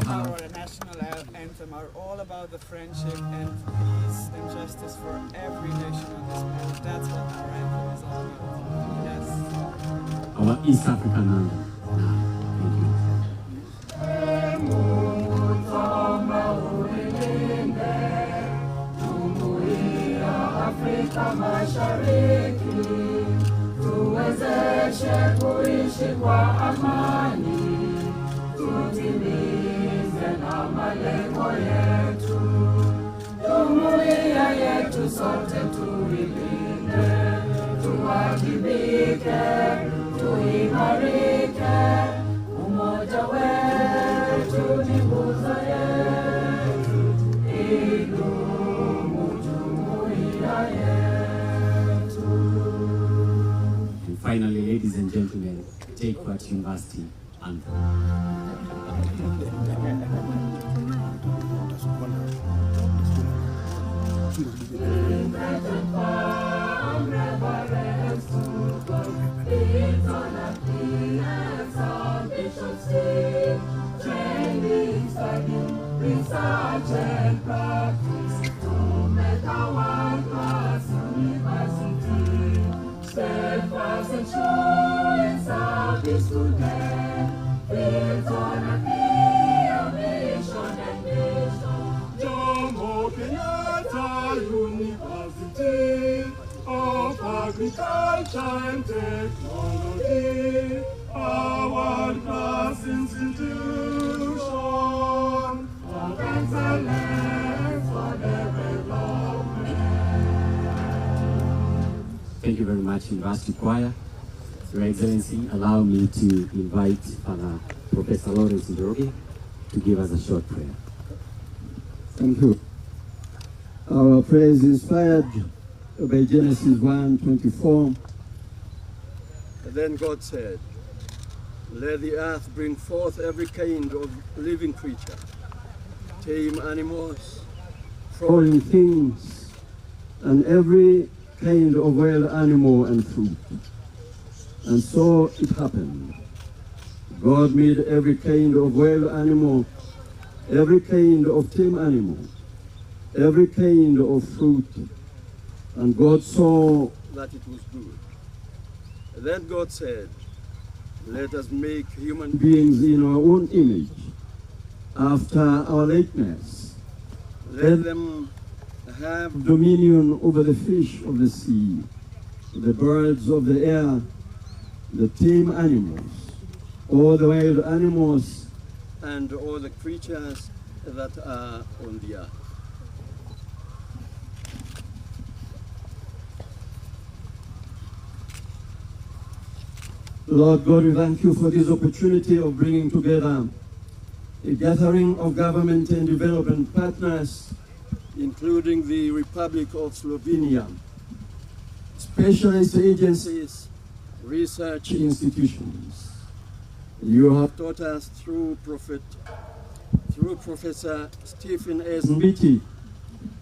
Our national anthem are all about the friendship and peace and justice for every nation on this planet. That's what our anthem is all about. Yes. Our East African anthem. Thank you. Tutimize na malengo yetu, jumuiya yetu sote tuilinde, tuwajibike, tuimarike, umoja wetu ni nguzo yetu, idumu jumuiya yetu. And finally, ladies and gentlemen, JKUAT University anthem. Research and practice to make our world-class university. Steadfast and true in service to them. Built on a clear vision and mission. Jomo Kenyatta University of Agriculture and Technology, a world-class institution of excellence for development. Thank you very much, University Choir. Your Excellency, allow me to invite Father Professor Lawrence Njoroge to give us a short prayer. Thank you. Our prayer is inspired by Genesis 1:24. Then God said, "Let the earth bring forth every kind of living creature, tame animals, Crawling things, and every kind of wild animal and fruit." And so it happened. God made every kind of wild animal, every kind of tame animal, every kind of fruit, and God saw that it was good. Then God said, "Let us make human beings in our own image, after our likeness. Let them have dominion over the fish of the sea, the birds of the air, the tame animals, all the wild animals, and all the creatures that are on the earth." Lord God, we thank you for this opportunity of bringing together a gathering of government and development partners, including the Republic of Slovenia, specialist agencies, research institutions. You have taught us through Professor Stephen S. Mbiti,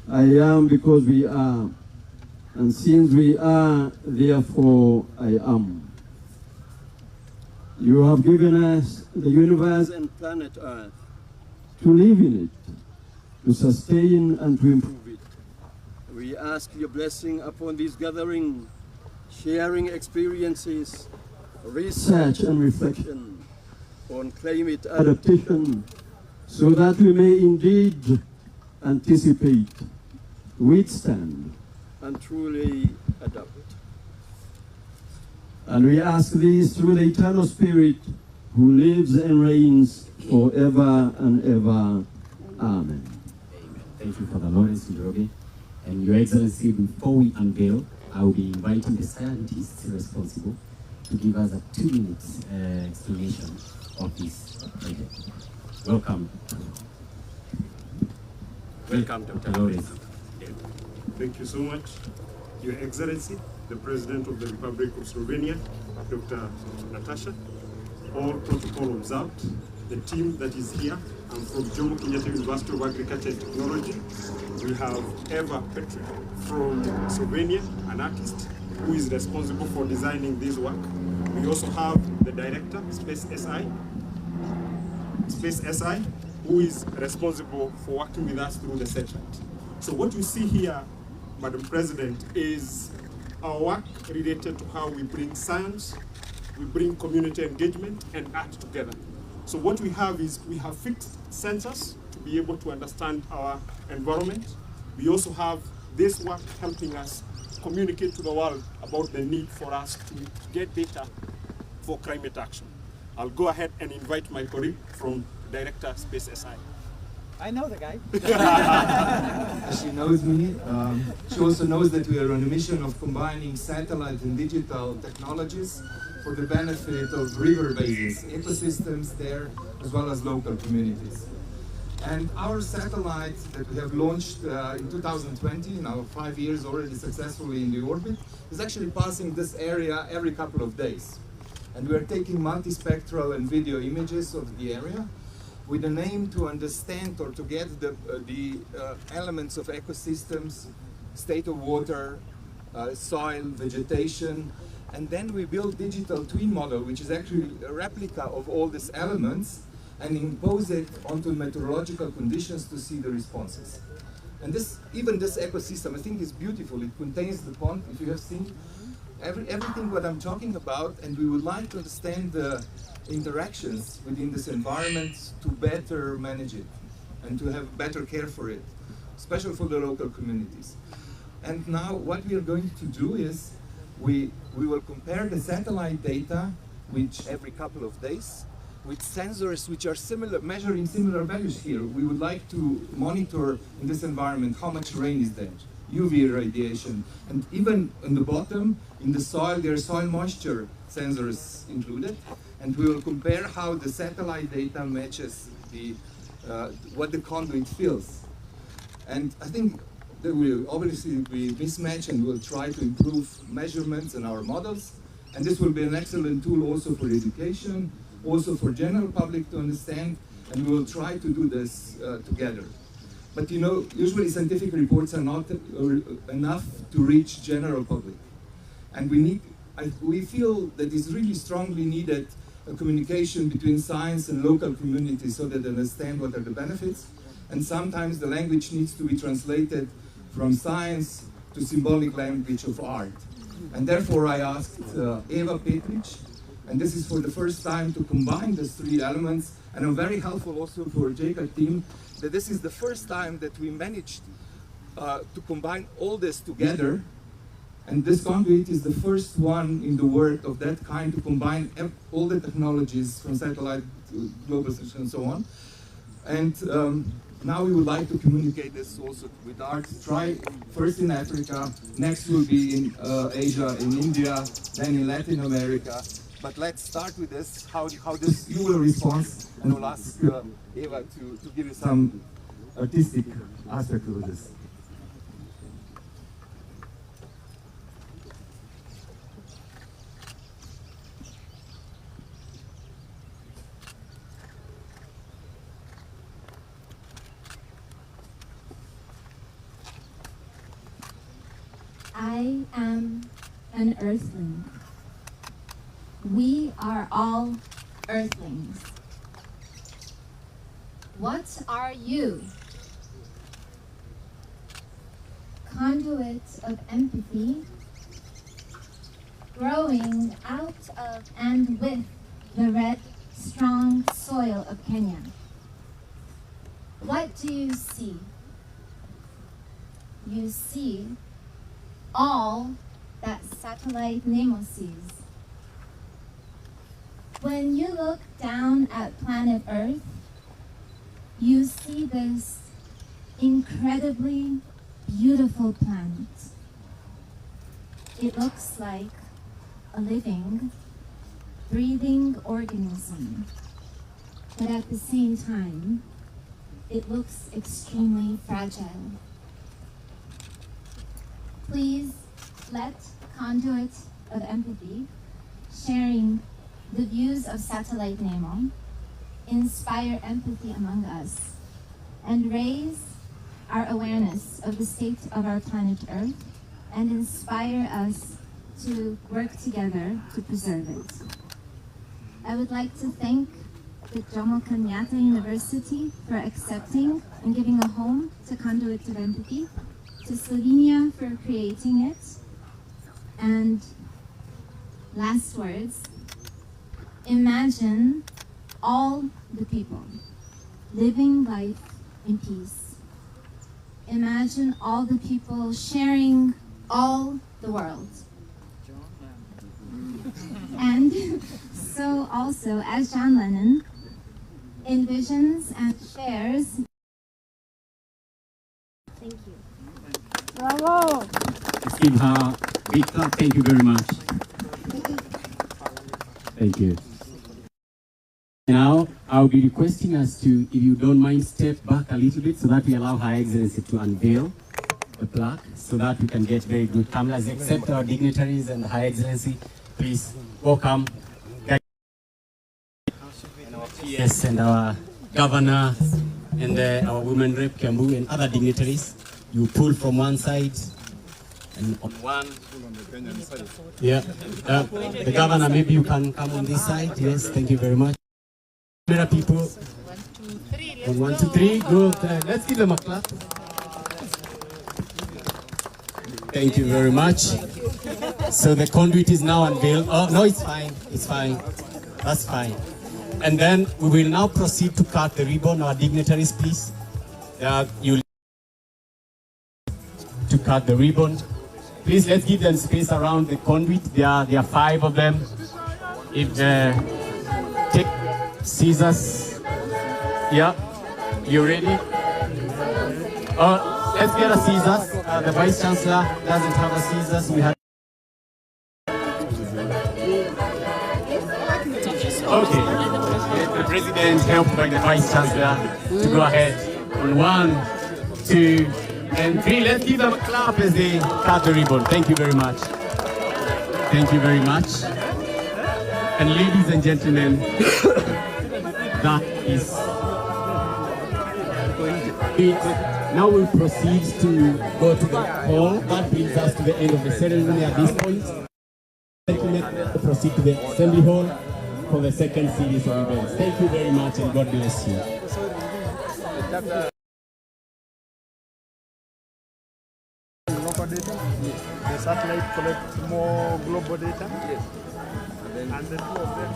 I am because we are, and since we are, therefore I am. You have given us the universe and planet Earth to live in it, to sustain and to improve it. We ask your blessing upon this gathering, sharing experiences, research and reflection on climate adaptation, so that we may indeed anticipate, withstand, and truly adapt. And we ask this through the eternal Spirit, who lives and reigns forever and ever. Amen. Amen. Thank you, Father Lawrence Njoroge. And Your Excellency, before we unveil, I will be inviting the scientists responsible to give us a 2-minute explanation of this project. Welcome. Welcome, Dr. Lawrence. Thank you so much, Your Excellency, the President of the Republic of Slovenia, Dr. Nataša, all protocol observed, the team that is here. I'm from Jomo Kenyatta University of Agriculture and Technology. We have Eva Petri from Slovenia, an artist who is responsible for designing this work. We also have the director, Space SI, who is responsible for working with us through the satellite. So what you see here, Madam President, is our work related to how we bring science, we bring community engagement and art together. So what we have is we have fixed sensors to be able to understand our environment. We also have this work helping us communicate to the world about the need for us to get data for climate action. I'll go ahead and invite my colleague from Director Space SI. I know the guy. She knows me. She also knows that we are on a mission of combining satellite and digital technologies for the benefit of river basins, ecosystems there, as well as local communities. And our satellite that we have launched in 2020, now 5 years already successfully in the orbit, is actually passing this area every couple of days. And we are taking multispectral and video images of the area with an aim to understand or to get the elements of ecosystems, state of water, soil, vegetation, and then we build digital twin model, which is actually a replica of all these elements, and impose it onto meteorological conditions to see the responses. And even this ecosystem, I think, is beautiful. It contains the pond, if you have seen, everything what I'm talking about, and we would like to understand the interactions within this environment to better manage it and to have better care for it, especially for the local communities. And now what we are going to do is we will compare the satellite data, which every couple of days, with sensors which are similar, measuring similar values here. We would like to monitor in this environment how much rain is there, UV radiation, and even on the bottom, in the soil, there are soil moisture sensors included, and we will compare how the satellite data matches what the conduit feels. And I think there will obviously be mismatch, and we'll try to improve measurements in our models, and this will be an excellent tool also for education, also for general public to understand, and we will try to do this together. But you know, usually scientific reports are not enough to reach general public. And we feel that it's really strongly needed a communication between science and local communities so that they understand what are the benefits. And sometimes the language needs to be translated from science to symbolic language of art. And therefore I asked Eva Petric, and this is for the first time, to combine these three elements. And I'm very helpful also for JKUAT team, that this is the first time that we managed to combine all this together. And this conduit is the first one in the world of that kind to combine all the technologies from satellite to global and so on. And now we would like to communicate this also with art. Try first in Africa, next will be in Asia, in India, then in Latin America. But let's start with this, how this you will respond, and we'll ask Eva to give you some artistic aspect of this. I am an earthling. We are all earthlings. What are you? Conduits of empathy, growing out of and with the red, strong soil of Kenya. What do you see? You see all that satellite Nemo sees. When you look down at planet Earth, you see this incredibly beautiful planet. It looks like a living, breathing organism, but at the same time, it looks extremely fragile. Please let Conduit of Empathy, sharing the views of Satellite Nemo, inspire empathy among us, and raise our awareness of the state of our planet Earth, and inspire us to work together to preserve it. I would like to thank the Jomo Kenyatta University for accepting and giving a home to Conduit of Empathy, to Slovenia for creating it, and last words, imagine all the people living life in peace. Imagine all the people sharing all the world. And so also, as John Lennon envisions and shares. Thank you. Bravo! Let's give her a big clap. Thank you very much. Thank you. Now, I'll be requesting us to, if you don't mind, step back a little bit so that we allow Her Excellency to unveil the plaque so that we can get very good cameras, except our dignitaries and Her Excellency. Please welcome and our PS and our governor and our women rep Kiambu and other dignitaries. You pull from one side and on one. Yeah. The governor, maybe you can come on this side. Yes, thank you very much. Camera people. 1, 2, 3. 1, 2, 3. Good. Let's give them a clap. Thank you very much. So the conduit is now unveiled. Oh, no, it's fine. It's fine. That's fine. And then we will now proceed to cut the ribbon. Our dignitaries, please. You to cut the ribbon. Please, let's give them space around the conduit. There are 5 of them. If take scissors. Yeah. You ready? Let's get a scissors. The Vice Chancellor doesn't have a scissors. We have. Okay. The President, helped by the Vice Chancellor, to go ahead on 1, 2, and 3. Let's give them a clap as they cut the ribbon. Thank you very much. Thank you very much. And ladies and gentlemen, that is it. Now we'll proceed to go to the hall. That brings us to the end of the ceremony at this point. We'll proceed to the Assembly Hall for the second series of events. Thank you very much and God bless you. Local data, the satellite collects more global data. Yes. And the 2 of them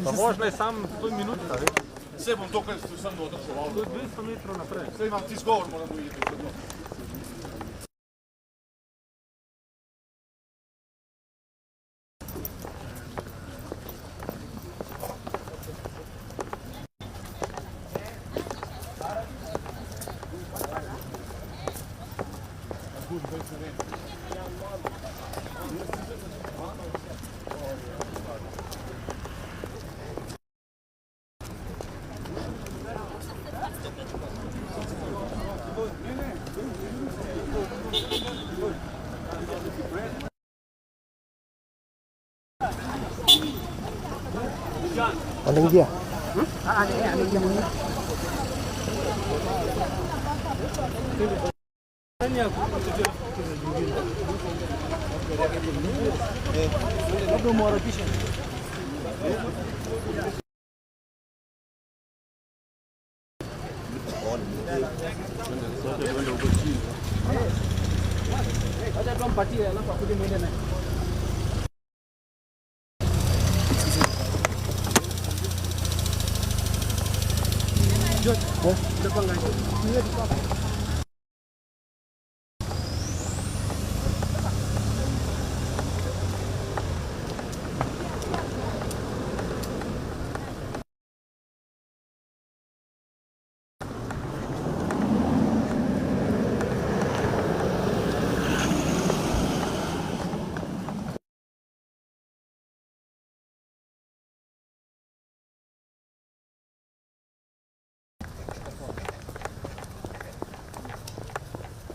Pa možda je sam 100 minut, Vse bom to, kar sem dotakšoval. To je 200 metrov naprej. Vse imam ti zgovor, moram ujeti. Wanaingia.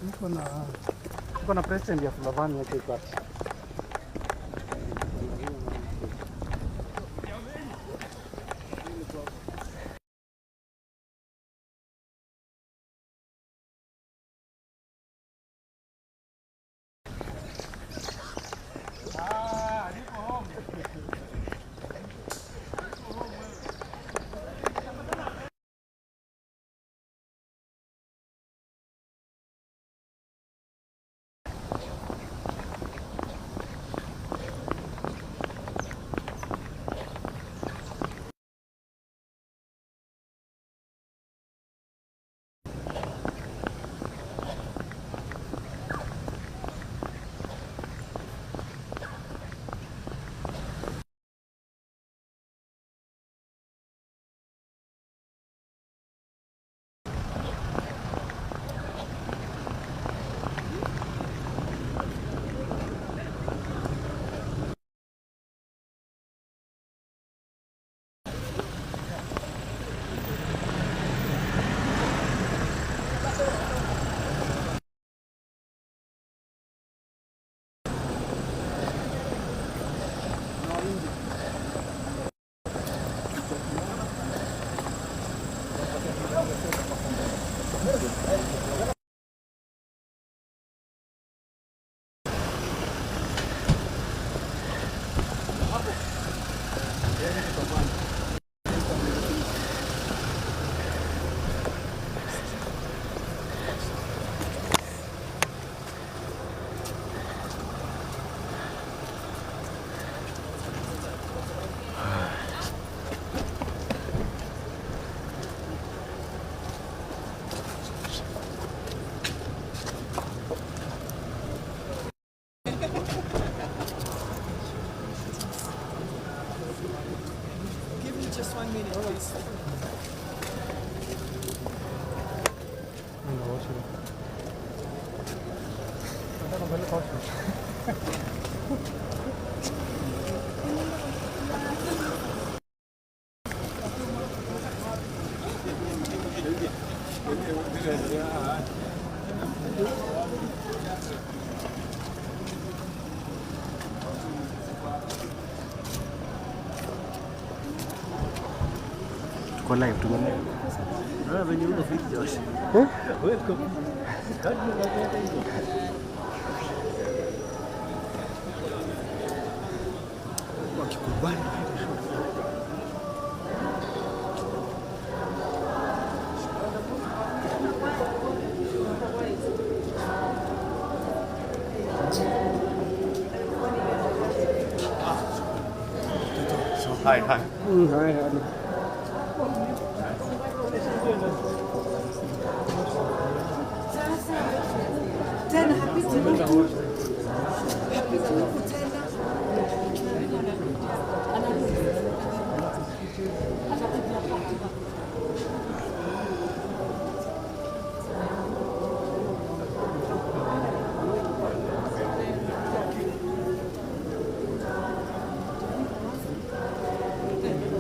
Niko na president ya Slovenia JKUAT. Just 1 minute, please. Tuko live, tuko live. Venye uko fit Josh. Welcome. Wakikubali. Hi, hi. Hi. Tena hapiti huku. Hapiti huku tena.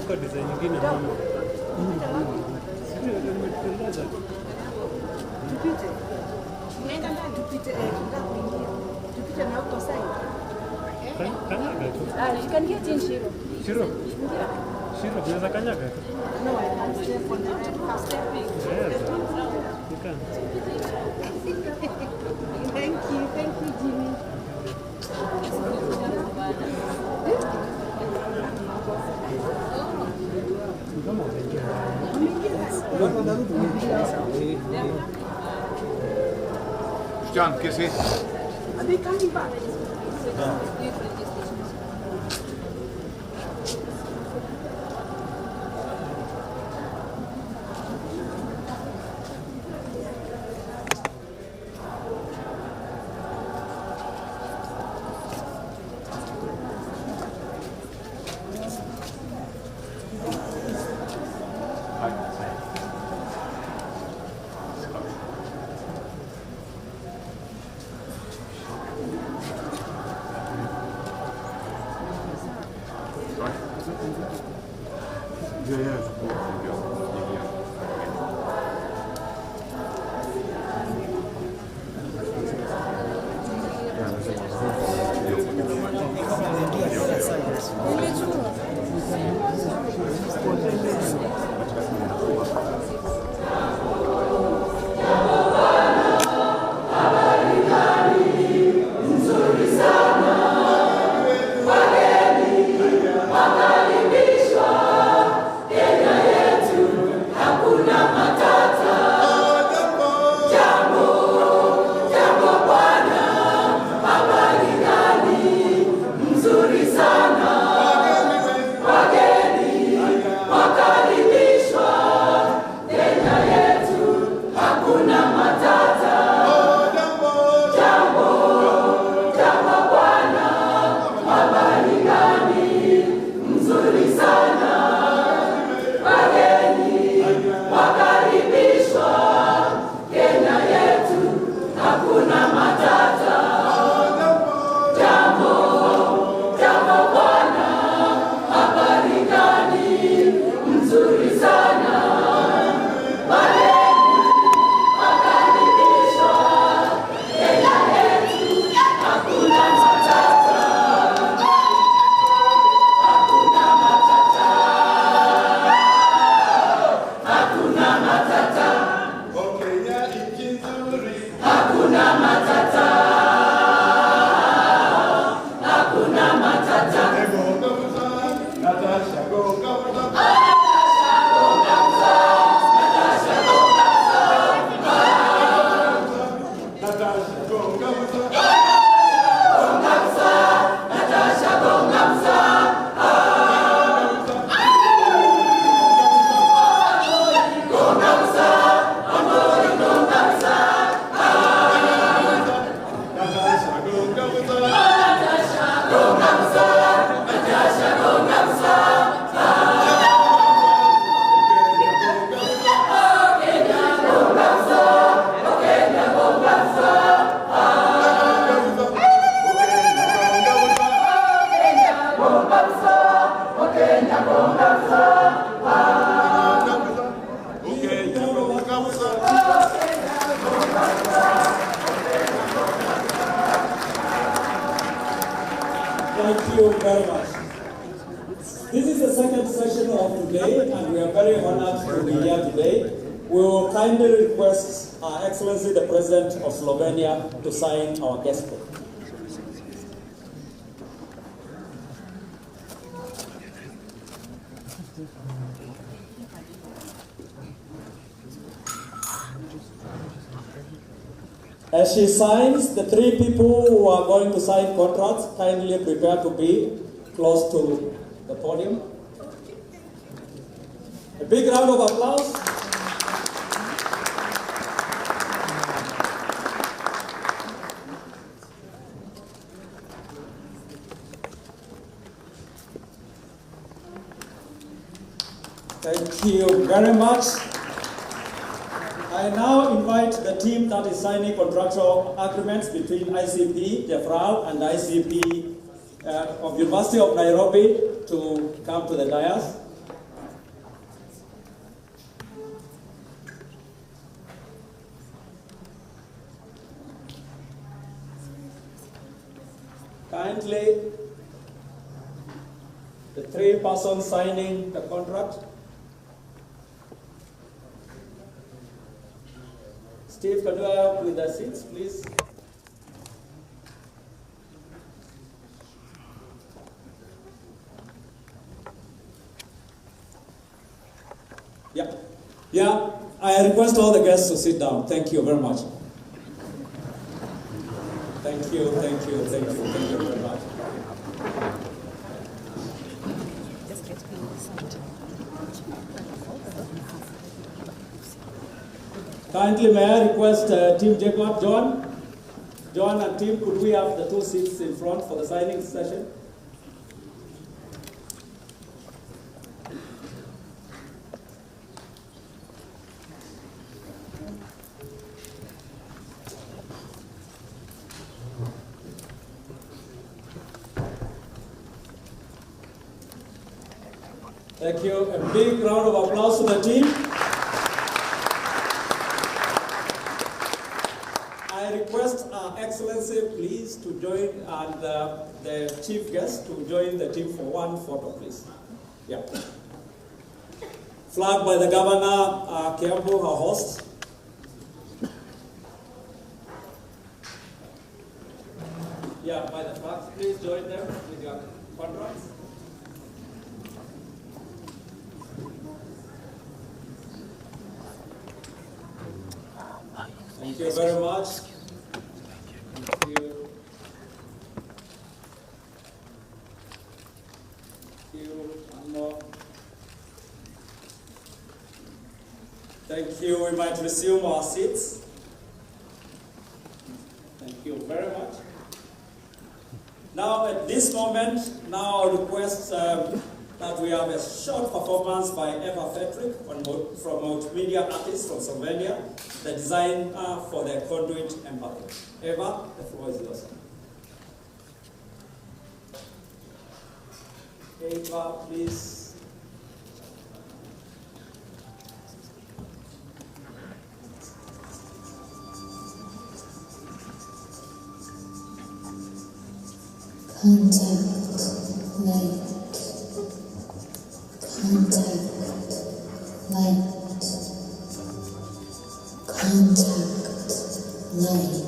Kwa design nyingine mama. Tupite. Nenda ndani tupite kuingia. Tupite na outside. Kanyaga tu. You can get in Shiro. Shiro. Yeah. Shiro, tunaweza kanyaga tu. No, I can't step on it. Yes. You can. Thank you, Jimmy. Christian, ¿qué es eso? Are they coming back? Thank you very much. This is the second session of today, and we are very honored to be here today. We will kindly request Her Excellency the President of Slovenia to sign our guest book. As she signs, the three people who are going to sign contracts kindly prepare to be close to the podium. A big round of applause. Thank you very much. I now invite the team that is signing contractual agreements between ICP, DEFRAL, and ICP of University of Nairobi to come to the dais. Kindly, The 3 persons signing the contract. Steve, can you help with the seats, please? Yeah, I request all the guests to sit down. Thank you very much. Thank you very much. Kindly may I request Team JKUAT, John and team, could we have the 2 seats in front for the signing session? Thank you. A big round of applause to the team. I request Excellency, please, to join, and the chief guest to join the team for one photo, please. Yeah. Flag by the Governor, Kiambu, our host. Yeah, by the flags, please join them with your contracts. Thank you very much. Thank you. Thank you. One more. Thank you. We might resume our seats. Thank you very much. Now, at this moment, I request that we have a short performance by Eva Fetrick from multimedia artist from Slovenia, the design for the Conduit Empathy. Eva, the floor is yours. Eva, please. Contact light. Contact light. Contact light.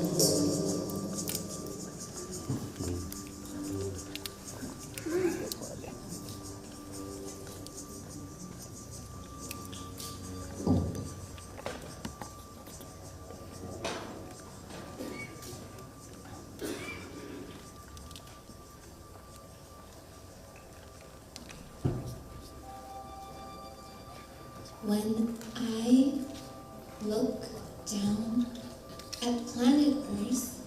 When I look down at planet Earth,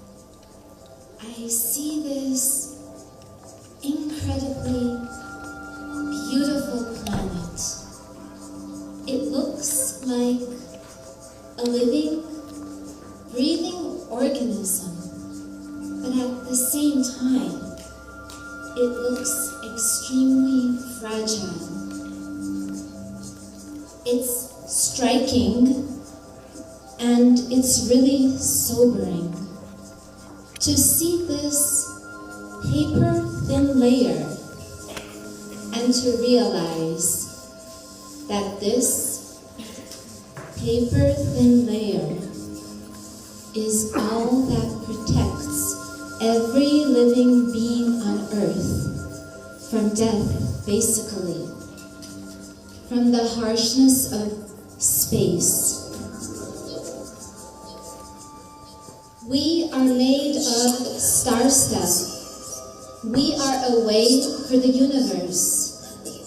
I see this incredibly beautiful planet. It looks like a living, breathing organism, but at the same time, it looks extremely fragile. It's striking and it's really sobering to see this paper-thin layer and to realize that this paper-thin layer is all that protects every living being on Earth from death, basically. From the harshness of space. We are made of star stuff. We are a way for the universe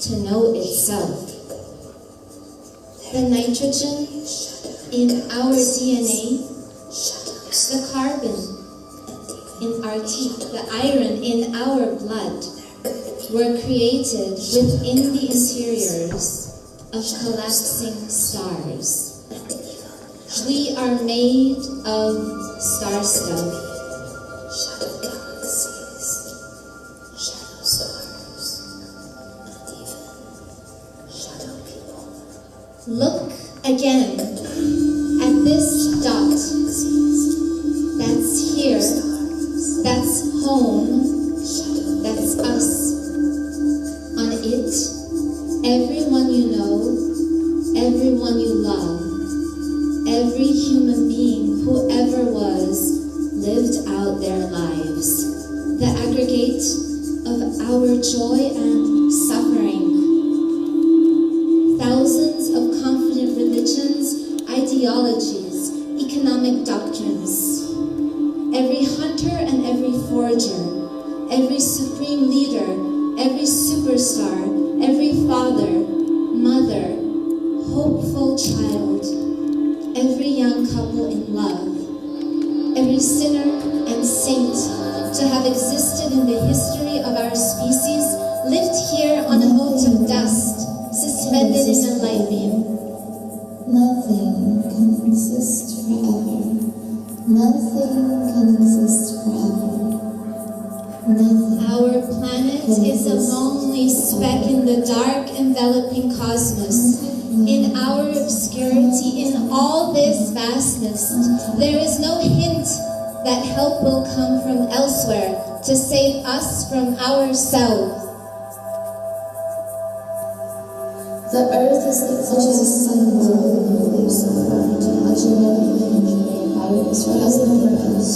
to know itself. The nitrogen in our DNA, the carbon in our teeth, the iron in our blood, were created within the interiors of collapsing stars. We are made of star stuff. Shadow galaxies, shadow stars, and even shadow people. Look again at this dot. That's here. That's home. That's us. On our joy and suffering. Thousands of confident religions, ideologies, economic doctrines. Every hunter and every forager, every supreme leader, every superstar, every father, mother, hopeful child, every young couple in love, every sinner and saint to have existed in the history of our species lived here on a mote of dust, suspended in a light beam. Nothing can exist forever. Nothing can exist forever. Nothing. Our planet is a lonely speck in the dark enveloping cosmos. In our obscurity, in all this vastness, there is no hint that help will come from elsewhere to save us from ourselves. The earth is the closest symbol of the universe, a genetic engineering virus present for us.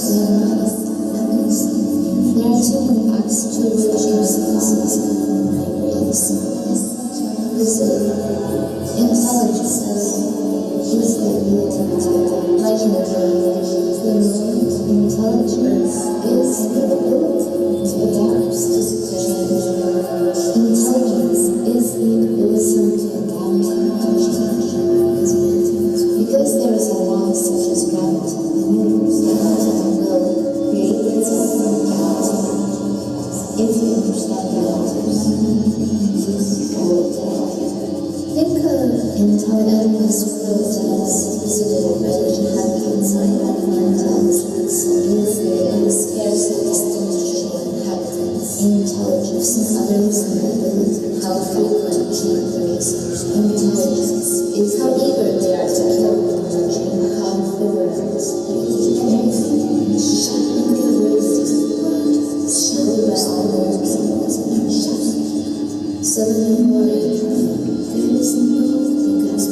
There are too many acts to which intelligence is the ability, like in the intelligence is the ability to adapt to change. Intelligence is the ability to adapt to change. Because there is a law such as gravity in the universe, that will create itself and adapt. If you understand that, think of intelligence as visited already inside intelligence and scarcely distinguishable inhabitants. Intelligence and others how frequent intelligence is how eager they are to kill energy, how vigorous so the memory there is no because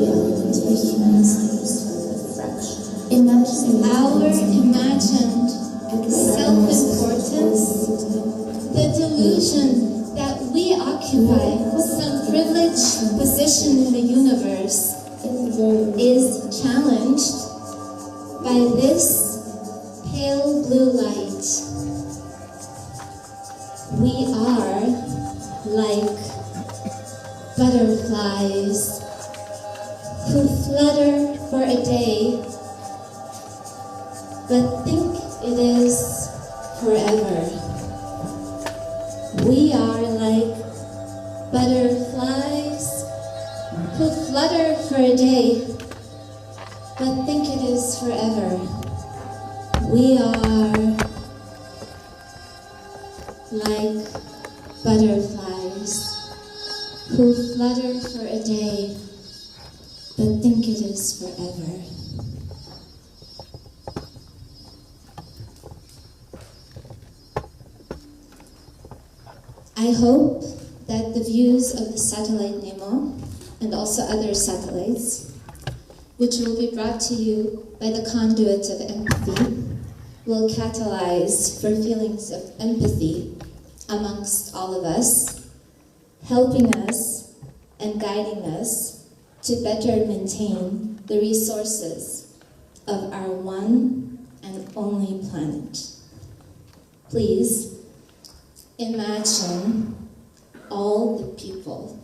reality imagine our imagined self-importance, the delusion that we occupy some privileged position in the universe is challenged by this pale blue light. We are like butterflies who flutter for a day but think it is forever. We are like butterflies who flutter for a day but think it is forever. We are like butterflies who flutter for a day but think it is forever. I hope that the views of the satellite Nemo and also other satellites, which will be brought to you by the Conduit of Empathy, will catalyze for feelings of empathy amongst all of us, helping us and guiding us to better maintain the resources of our one and only planet. Please imagine all the people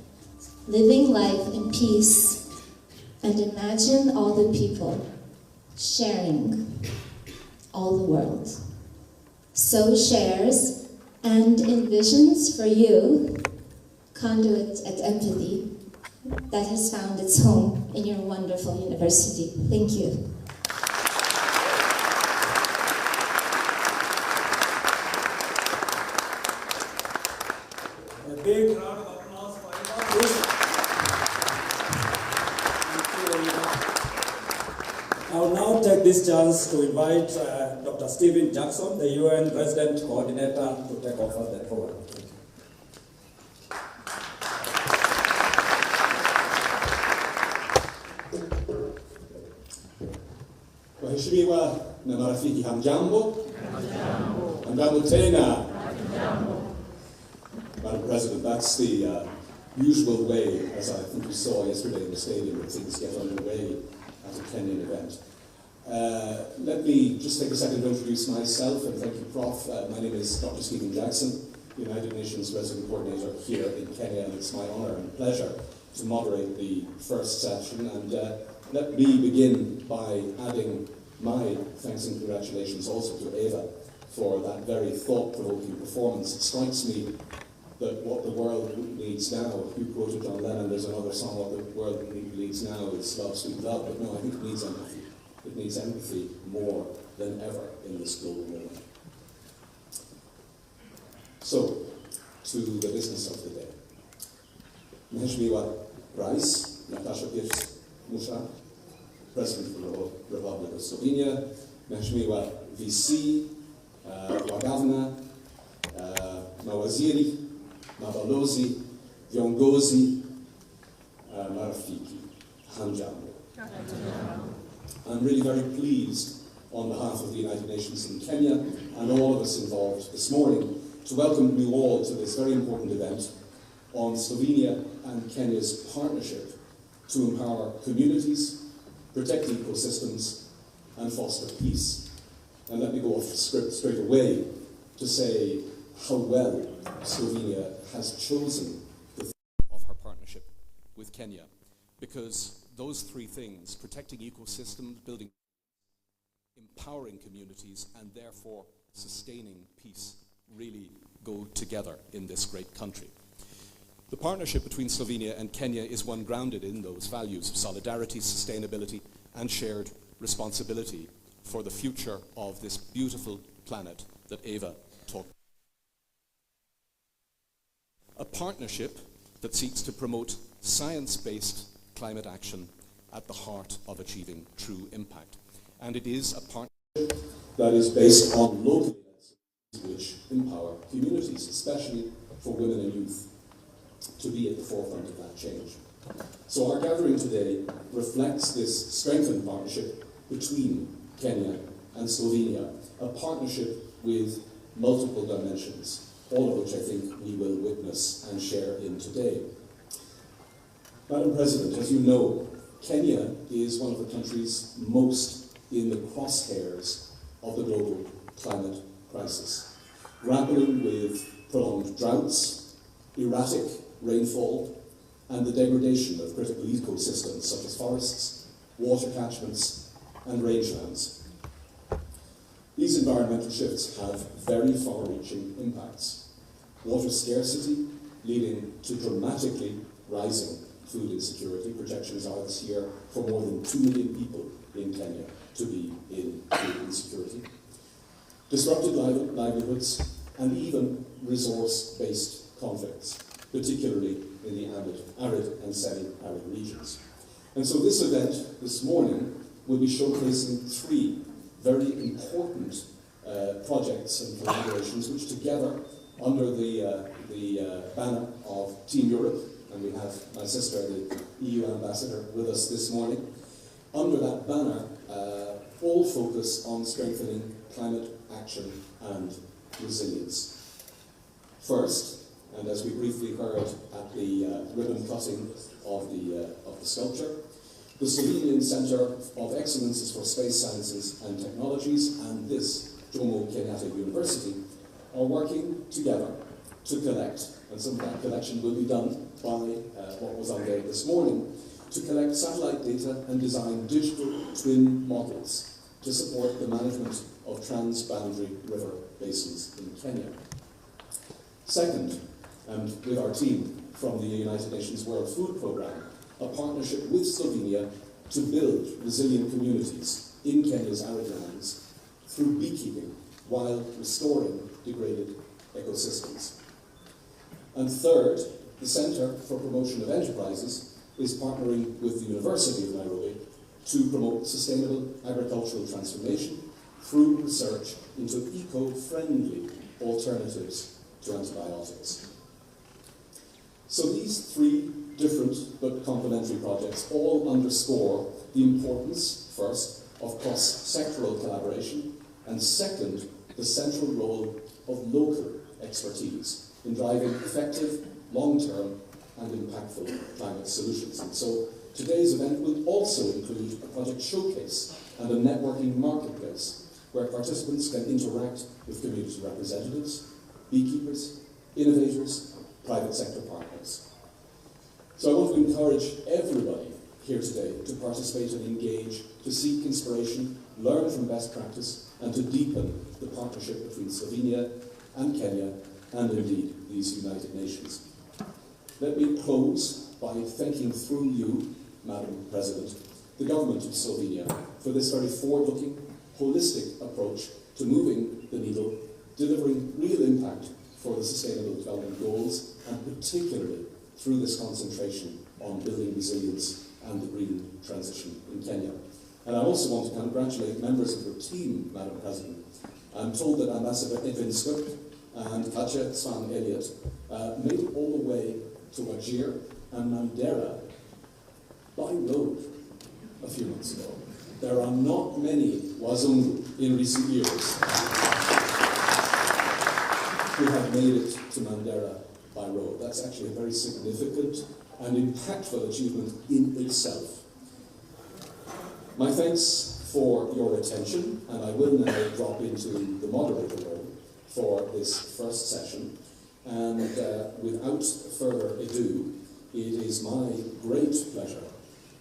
living life in peace, and imagine all the people sharing all the world. So shares and envisions for you Conduit at Empathy that has found its home in your wonderful university. Thank you. A big round of applause for everyone, please. I will now take this chance to invite Dr. Stephen Jackson, the UN Resident Coordinator, to take over the program. Waheshimiwa na marafiki, hamjambo? Hamjambo tena. Madam President, that's the usual way, as I think we saw yesterday in the stadium, that things get underway at a Kenyan event. Let me just take a second to introduce myself, and thank you, Prof. My name is Dr. Stephen Jackson, United Nations Resident Coordinator here in Kenya, and it's my honour and pleasure to moderate the first session. And let me begin by adding my thanks and congratulations also to Eva for that very thought-provoking performance. It strikes me that what the world needs now, you quoted John Lennon, there's another song, what the world needs now is love, sweet love, but no, I think it needs empathy. It needs empathy more than ever in this global moment. So, to the business of the day. Mheshimiwa Rais, Nataša Pirc Musar, President of the Republic of Slovenia, Mheshimiwa VC, Wagavna, Mawaziri, Mabalozi, Viongozi, Marafiki, Hamjambo. I'm really very pleased on behalf of the United Nations in Kenya and all of us involved this morning to welcome you all to this very important event on Slovenia and Kenya's partnership to empower communities, protect ecosystems and foster peace. And let me go off script straight away to say how well Slovenia has chosen the of her partnership with Kenya, because those three things, protecting ecosystems, building, empowering communities, and therefore sustaining peace, really go together in this great country. The partnership between Slovenia and Kenya is one grounded in those values of solidarity, sustainability, and shared responsibility for the future of this beautiful planet that Eva talked about. A partnership that seeks to promote science-based climate action at the heart of achieving true impact. And it is a partnership that is based on local which empower communities, especially for women and youth, to be at the forefront of that change. So our gathering today reflects this strengthened partnership between Kenya and Slovenia, a partnership with multiple dimensions, all of which I think we will witness and share in today. Madam President, as you know, Kenya is one of the countries most in the crosshairs of the global climate crisis, grappling with prolonged droughts, erratic rainfall, and the degradation of critical ecosystems such as forests, water catchments, and rangelands. These environmental shifts have very far-reaching impacts. Water scarcity leading to dramatically rising food insecurity. Projections are this year for more than 2 million people in Kenya to be in food insecurity. Disrupted livelihoods and even resource-based conflicts, particularly in the arid and semi-arid regions. And so this event this morning will be showcasing 3 very important projects and collaborations which together, under the banner of Team Europe, and we have my sister, the EU ambassador, with us this morning, under that banner, all focus on strengthening climate action and resilience. First, and as we briefly heard at the ribbon cutting of the sculpture, the Slovenian Centre of Excellences for Space Sciences and Technologies and this Jomo Kenyatta University are working together to collect, and some of that collection will be done by what was unveiled this morning, to collect satellite data and design digital twin models to support the management of transboundary river basins in Kenya. Second, and with our team from the United Nations World Food Programme, a partnership with Slovenia to build resilient communities in Kenya's arid lands through beekeeping while restoring degraded ecosystems. And third, the Centre for Promotion of Enterprises is partnering with the University of Nairobi to promote sustainable agricultural transformation through research into eco-friendly alternatives to antibiotics. So these 3 different but complementary projects all underscore the importance, first, of cross-sectoral collaboration, and second, the central role of local expertise in driving effective, long-term and impactful climate solutions. And so today's event will also include a project showcase and a networking marketplace where participants can interact with community representatives, beekeepers, innovators, private sector partners. So I want to encourage everybody here today to participate and engage, to seek inspiration, learn from best practice, and to deepen the partnership between Slovenia and Kenya, and indeed these United Nations. Let me close by thanking through you, Madam President, the government of Slovenia for this very forward-looking, holistic approach to moving the needle, delivering real impact for the Sustainable Development Goals, and particularly through this concentration on building resilience and the green transition in Kenya. And I also want to congratulate members of your team, Madam President. I'm told that Ambassador Evan Swift and Katja Swan Elliott made it all the way to Wajir and Mandera by road a few months ago. There are not many Wazungu in recent years who have made it to Mandera by road. That's actually a very significant and impactful achievement in itself. My thanks for your attention, and I will now drop into the moderator role for this first session. And without further ado, it is my great pleasure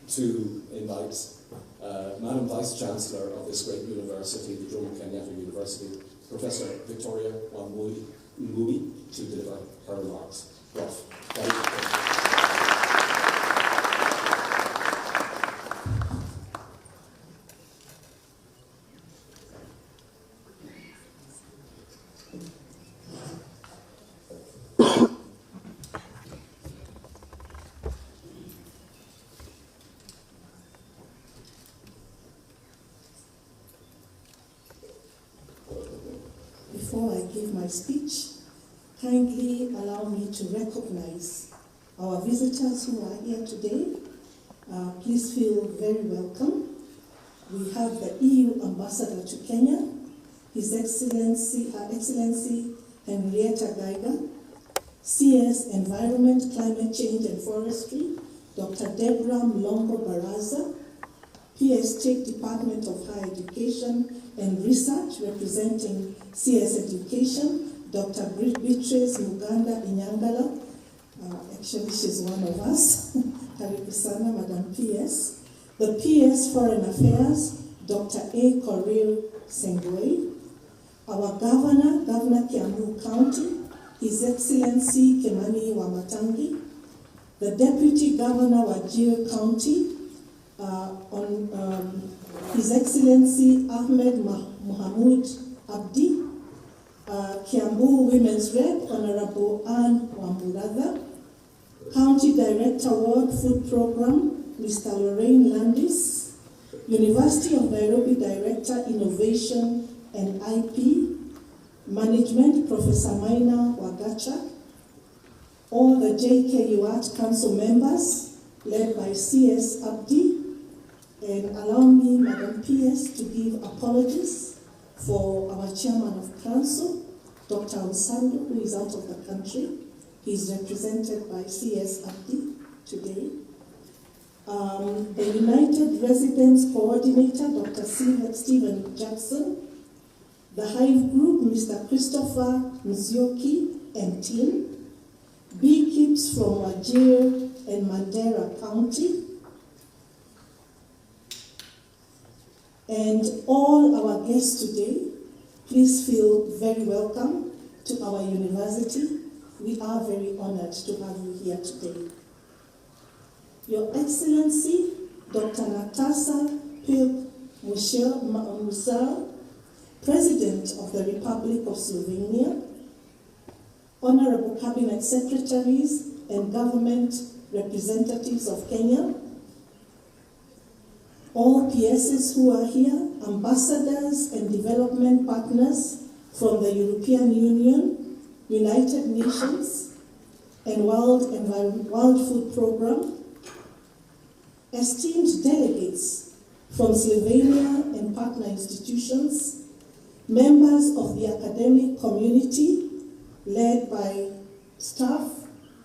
to invite Madam Vice Chancellor of this great university, the Jomo Kenyatta University, Professor Victoria Wamui, to deliver her remarks. Prof. Before I give my speech, kindly allow me to recognize our visitors who are here today. Please feel very welcome. We have the EU Ambassador to Kenya, His Excellency, Her Excellency Henrietta Geiger, CS Environment, Climate Change and Forestry, Dr. Deborah Mlongo Baraza, PS State Department of Higher Education and Research, representing CS Education, Dr. Beatrice Muganda Inyangala. Actually, she's one of us. Karibu sana, Madam PS. The PS Foreign Affairs, Dr. A. Korir Sengwei. Our Governor, Governor Kiambu County, His Excellency Kimani Wamatangi. The Deputy Governor Wajir County, His Excellency Ahmed Mohamud Abdi, Kiambu Women's Rep, Honorable Anne Wamburatha, County Director World Food Program, Mr. Lorraine Landis, University of Nairobi Director Innovation and IP, Management, Professor Maina Wagacha, all the JKUAT Council members, led by CS Abdi, and allow me, Madam PS, to give apologies for our Chairman of Council, Dr. Osando, who is out of the country. He is represented by CS Abdi today. The United Residents Coordinator, Dr. Stephen Jackson. The Hive Group, Mr. Christopher Nzioki and team. Beekeepers from Wajir and Mandera County. And all our guests today, please feel very welcome to our university. We are very honored to have you here today. Your Excellency, Dr. Nataša Pirc Musar, President of the Republic of Slovenia, Honorable Cabinet Secretaries and Government Representatives of Kenya, all PSs who are here, ambassadors and development partners from the European Union, United Nations, and World Food Programme, esteemed delegates from Slovenia and partner institutions, members of the academic community led by staff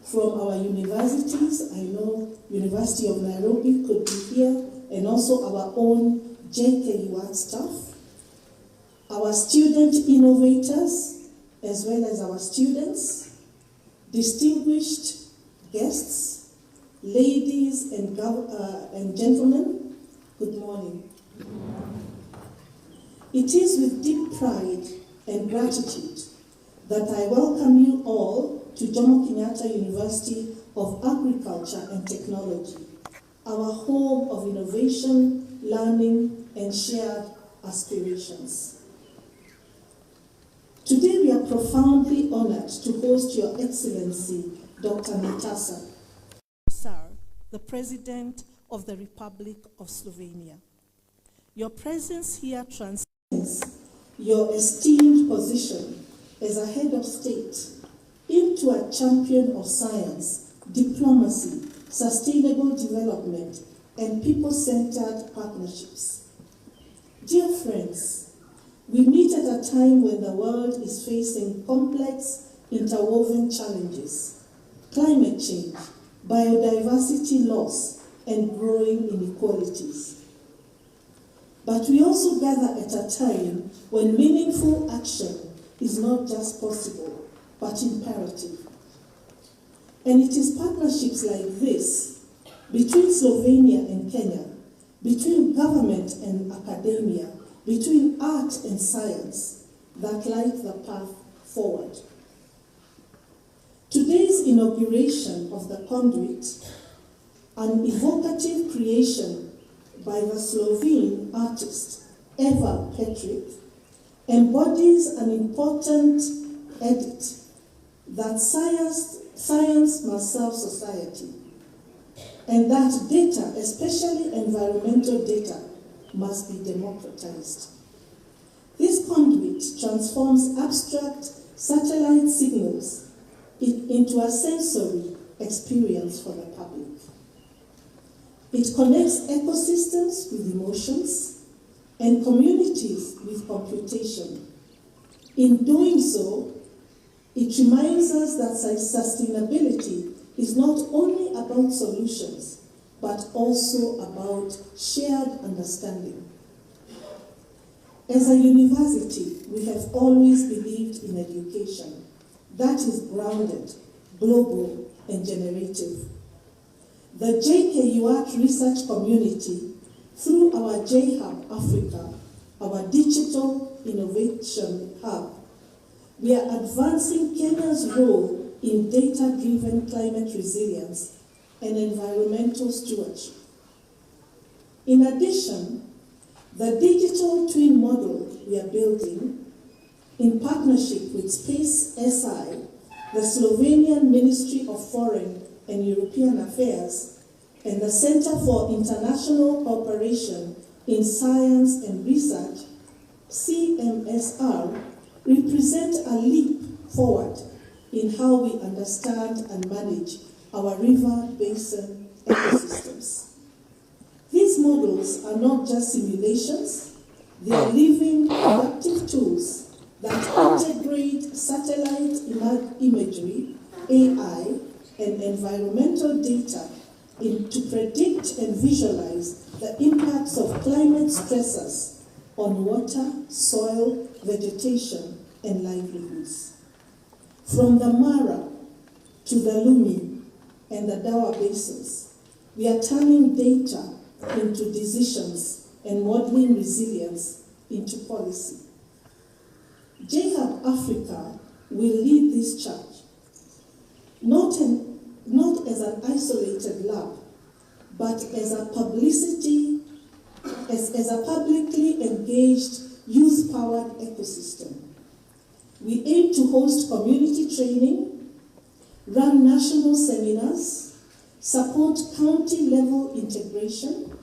from our universities. I know University of Nairobi could be here, and also our own JKUAT staff, our student innovators, as well as our students, distinguished guests, ladies and gentlemen, good morning. It is with deep pride and gratitude that I welcome you all to Jomo Kenyatta University of Agriculture and Technology, our home of innovation, learning, and shared aspirations. Today we are profoundly honored to host Your Excellency, Dr. Nataša Pirc Musar, the President of the Republic of Slovenia. Your presence here transcends your esteemed position as a head of state into a champion of science, diplomacy, sustainable development, and people-centered partnerships. Dear friends, we meet at a time when the world is facing complex, interwoven challenges: climate change, biodiversity loss, and growing inequalities. But we also gather at a time when meaningful action is not just possible, but imperative. And it is partnerships like this, between Slovenia and Kenya, between government and academia, between art and science, that light the path forward. Today's inauguration of the Conduit, an evocative creation by the Slovene artist Eva Petric, embodies an important edict that science must serve society, and that data, especially environmental data, must be democratized. This conduit transforms abstract satellite signals into a sensory experience for the public. It connects ecosystems with emotions and communities with computation. In doing so, it reminds us that sustainability is not only about solutions, but also about shared understanding. As a university, we have always believed in education that is grounded, global, and generative. The JKUAT research community, through our J-Hub Africa, our digital innovation hub, we are advancing Kenya's role in data-driven climate resilience and environmental stewardship. In addition, the digital twin model we are building, in partnership with Space SI, the Slovenian Ministry of Foreign and European Affairs, and the Center for International Cooperation in Science and Research, CMSR, represent a leap forward in how we understand and manage our river basin ecosystems. These models are not just simulations, they are living, adaptive tools that integrate satellite imagery, AI, and environmental data to predict and visualize the impacts of climate stressors on water, soil, vegetation, and livelihoods. From the Mara to the Lumi and the Dawa basins, we are turning data into decisions and modeling resilience into policy. J-Hub Africa will lead this charge, not as an isolated lab, but as a publicly engaged, youth-powered ecosystem. We aim to host community training, run national seminars, support county-level integration,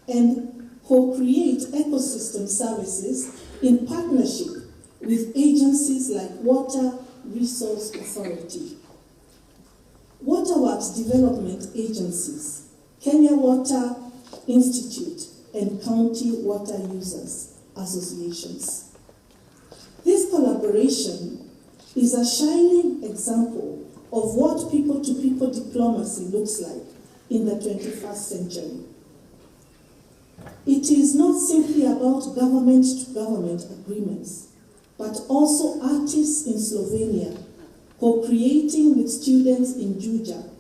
and co-create ecosystem services in partnership with agencies like Water Resource Authority, Waterworks Development Agencies, Kenya Water Institute, and County Water Users Associations. This collaboration is a shining example of what people-to-people diplomacy looks like in the 21st century. It is not simply about government-to-government agreements, but also artists in Slovenia co-creating with students in Juja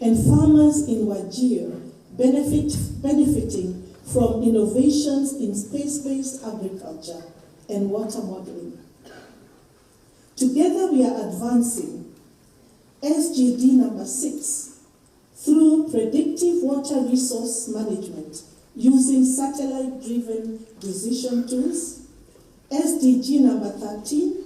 and farmers in Wajir benefiting from innovations in space-based agriculture and water modeling. Together we are advancing SGD number 6 through predictive water resource management using satellite-driven decision tools, SDG number 13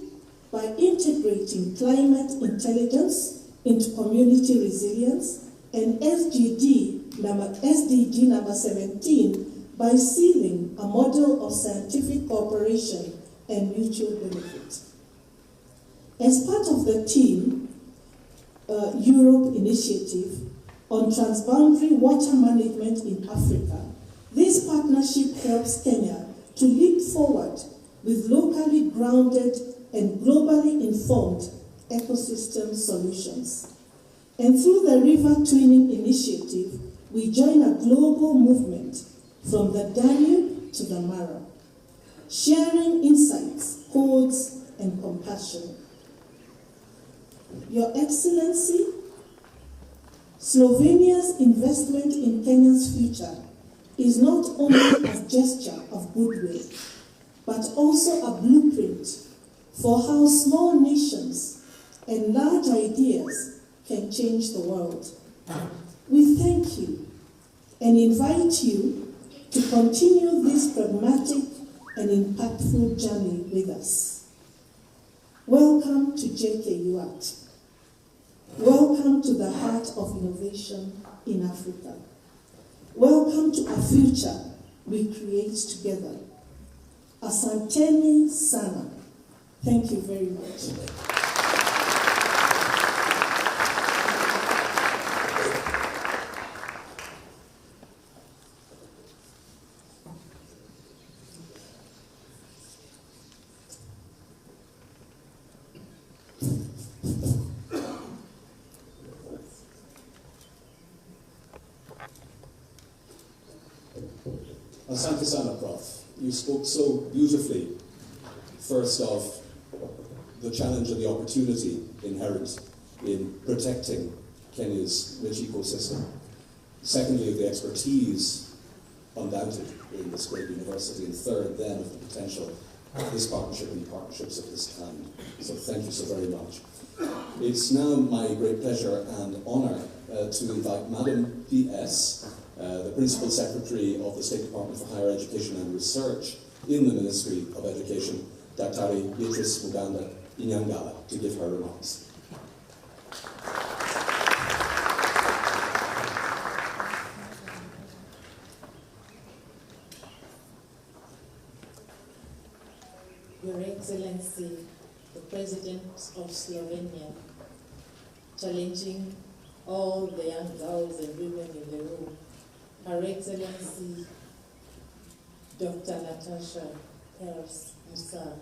by integrating climate intelligence into community resilience, and SDG number 17 by sealing a model of scientific cooperation and mutual benefit. As part of the Team Europe initiative on transboundary water management in Africa, this partnership helps Kenya to leap forward with locally grounded and globally informed ecosystem solutions. And through the River Twinning Initiative, we join a global movement from the Danube to the Mara, sharing insights, codes, and compassion. Your Excellency, Slovenia's investment in Kenya's future is not only a gesture of goodwill, but also a blueprint for how small nations and large ideas can change the world. We thank you and invite you to continue this pragmatic and impactful journey with us. Welcome to JKUAT. Welcome to the heart of innovation in Africa. Welcome to a future we create together. Asanteni sana. Thank you very much. Asante sana, Prof. You spoke so beautifully, first of the challenge and the opportunity inherent in protecting Kenya's rich ecosystem. Secondly, of the expertise undoubted in this great university. And third, then, of the potential of this partnership and partnerships of this kind. So thank you so very much. It's now my great pleasure and honour to invite Madam P.S., the Principal Secretary of the State Department for Higher Education and Research in the Ministry of Education, Daktari Beatrice Muganda Inyangala, to give her remarks. Your Excellency, the President of Slovenia, challenging all the young girls and women in the room, Her Excellency, Dr. Nataša Pirc Musar,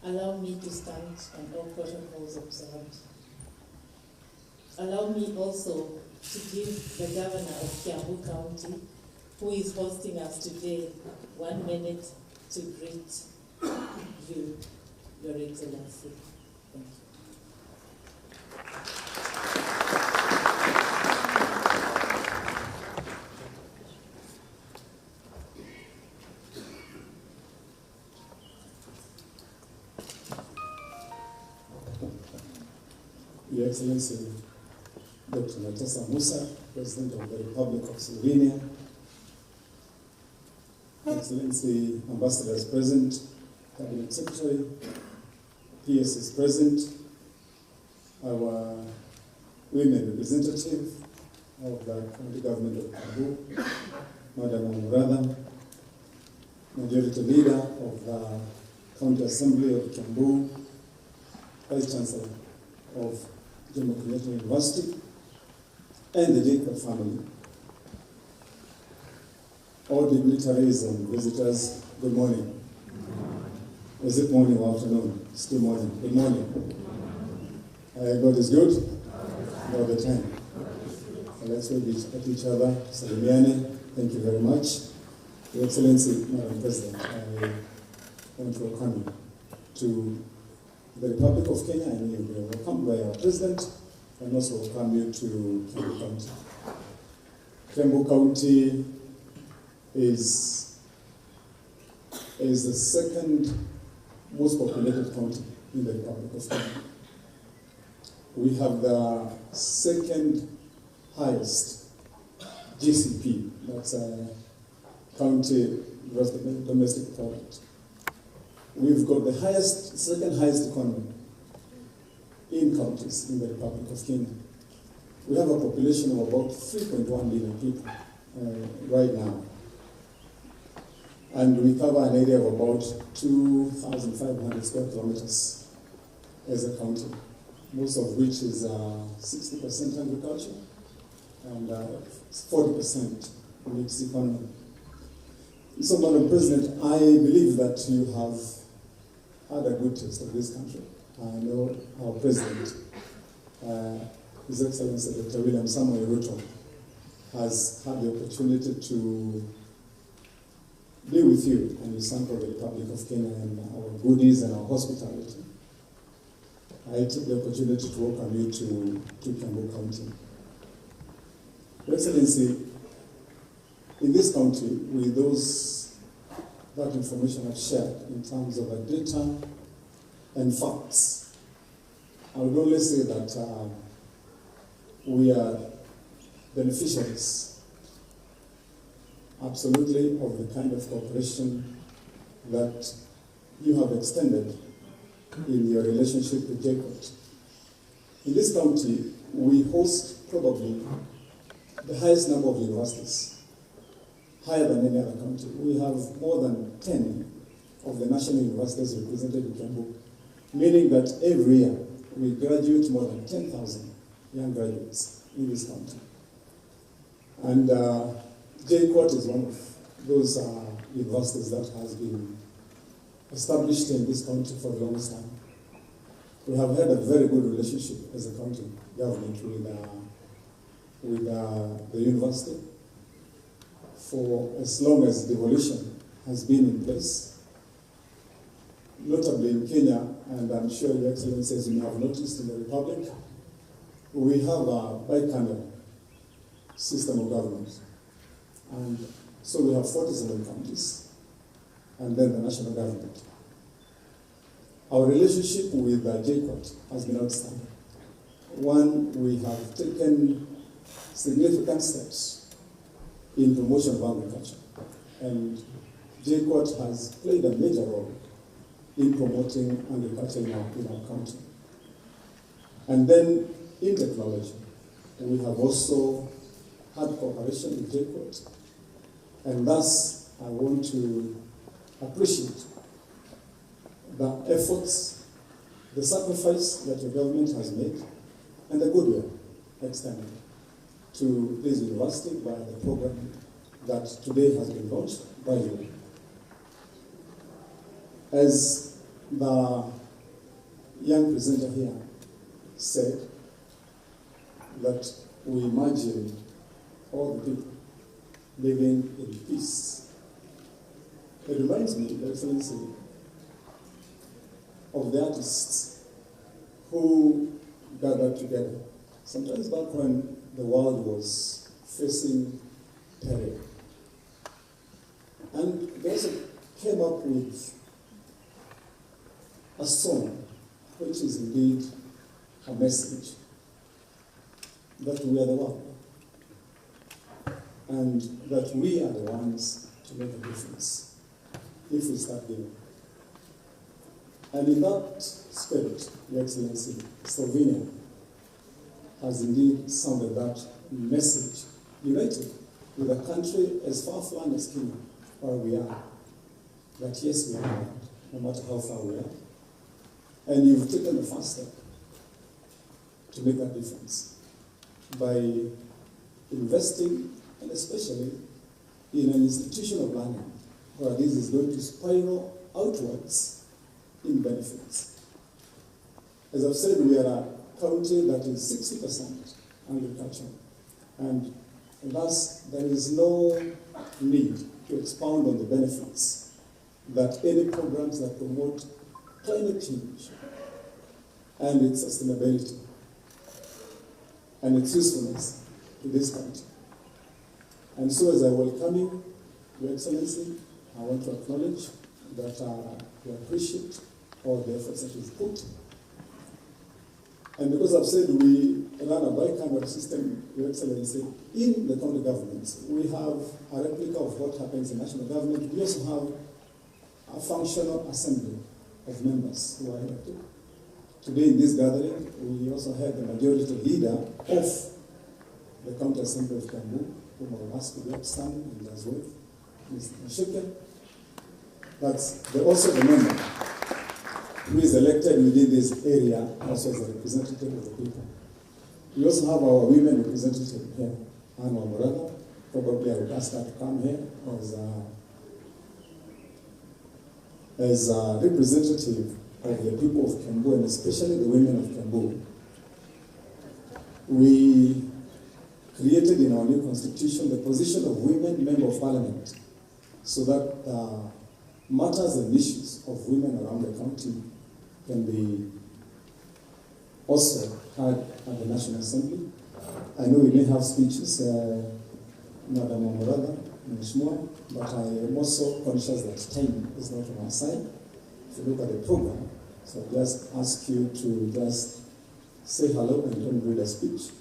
allow me to stand on all protocols observed. Allow me also to give the Governor of Kiambu County, who is hosting us today, 1 minute to greet you, Your Excellency. Thank you. Your Excellency, Dr. Nataša Pirc Musar, President of the Republic of Slovenia, Excellency, Ambassadors present, Cabinet Secretary, PS is present, our women representative of the county government of Kiambu, Madam Anuradha, Majority Leader of the County Assembly of Kiambu, Vice Chancellor of Jomo Kenyatta University, and the JKUAT family. All dignitaries and visitors, good morning. Is it morning or afternoon? Still morning. Good morning. God is good all the time. Let's wave at each other. Salimiane, thank you very much. Your Excellency, Madam President, I want to welcome you to the Republic of Kenya, and you are welcomed by our President, and also welcome you to Kiambu County. Kiambu County is the second most populated county in the Republic of Kenya. We have the second highest GCP, that's a county gross domestic product. We've got the second highest economy in counties in the Republic of Kenya. We have a population of about 3.1 million people right now. And we cover an area of about 2,500 square kilometers as a county, most of which is 60% agriculture and 40% mixed economy. So, Madam President, I believe that you have had a good taste of this country. I know our President, His Excellency Dr. William Samoei Ruto, has had the opportunity to be with you and you sample the Republic of Kenya and our goodies and our hospitality. I took the opportunity to welcome you to Kiambu County. Your Excellency, in this county, with that information I've shared in terms of the data and facts, I would only say that we are beneficiaries absolutely of the kind of cooperation that you have extended in your relationship with JKUAT. In this county, we host probably the highest number of universities, higher than any other county. We have more than 10 of the national universities represented in Kiambu, meaning that every year we graduate more than 10,000 young graduates in this county. And JKUAT is one of those universities that has been established in this county for the longest time. We have had a very good relationship as a county government with the university for as long as devolution has been in place. Notably in Kenya, and I'm sure Your Excellency, as you may have noticed in the Republic, we have a bicameral system of government. And so we have 47 counties, and then the national government. Our relationship with JKUAT has been outstanding. One, we have taken significant steps in promotion of agriculture, and JKUAT has played a major role in promoting agriculture in our county. And then in technology, we have also had cooperation with JKUAT, and thus I want to appreciate the efforts, the sacrifice that the government has made, and the goodwill extended to this university by the program that today has been launched by you. As the young presenter here said, that we imagine all the people living in peace. It reminds me, Your Excellency, of the artists who gathered together, sometimes back when the world was facing terror. And they also came up with a song, which is indeed a message that we are the world, and that we are the ones to make a difference if we start giving. And in that spirit, Your Excellency, Slovenia has indeed sounded that message, united with a country as far-flung as Kenya, where we are, that yes, we are one, no matter how far we are. And you've taken the first step to make that difference by investing, and especially in an institution of learning, where this is going to spiral outwards in benefits. As I've said, we are a county that is 60% agriculture. And thus, there is no need to expound on the benefits that any programs that promote climate change and its sustainability and its usefulness to this country. And so as I welcome you, Your Excellency, I want to acknowledge that we appreciate all the efforts that you've put. And because I've said we run a bicameral system, Your Excellency, in the county governments, we have a replica of what happens in national government. We also have a functional assembly of members who are elected. Today in this gathering, we also have the majority leader of the county assembly of Kiambu, whom I will ask to stand and as well, Mr. Nashike. That's also the member who is elected within this area also as a representative of the people. We also have our women representative here, Anna Wamuraga. Probably I would ask her to come here as a representative of the people of Kiambu, and especially the women of Kiambu. We created in our new constitution the position of women member of parliament, so that matters and issues of women around the county can be also heard at the National Assembly. I know we may have speeches, Madam Wamuraga, Mheshimiwa, but I am also conscious that time is not on our side. If you look at the program, so I just ask you to just say hello and don't read a speech,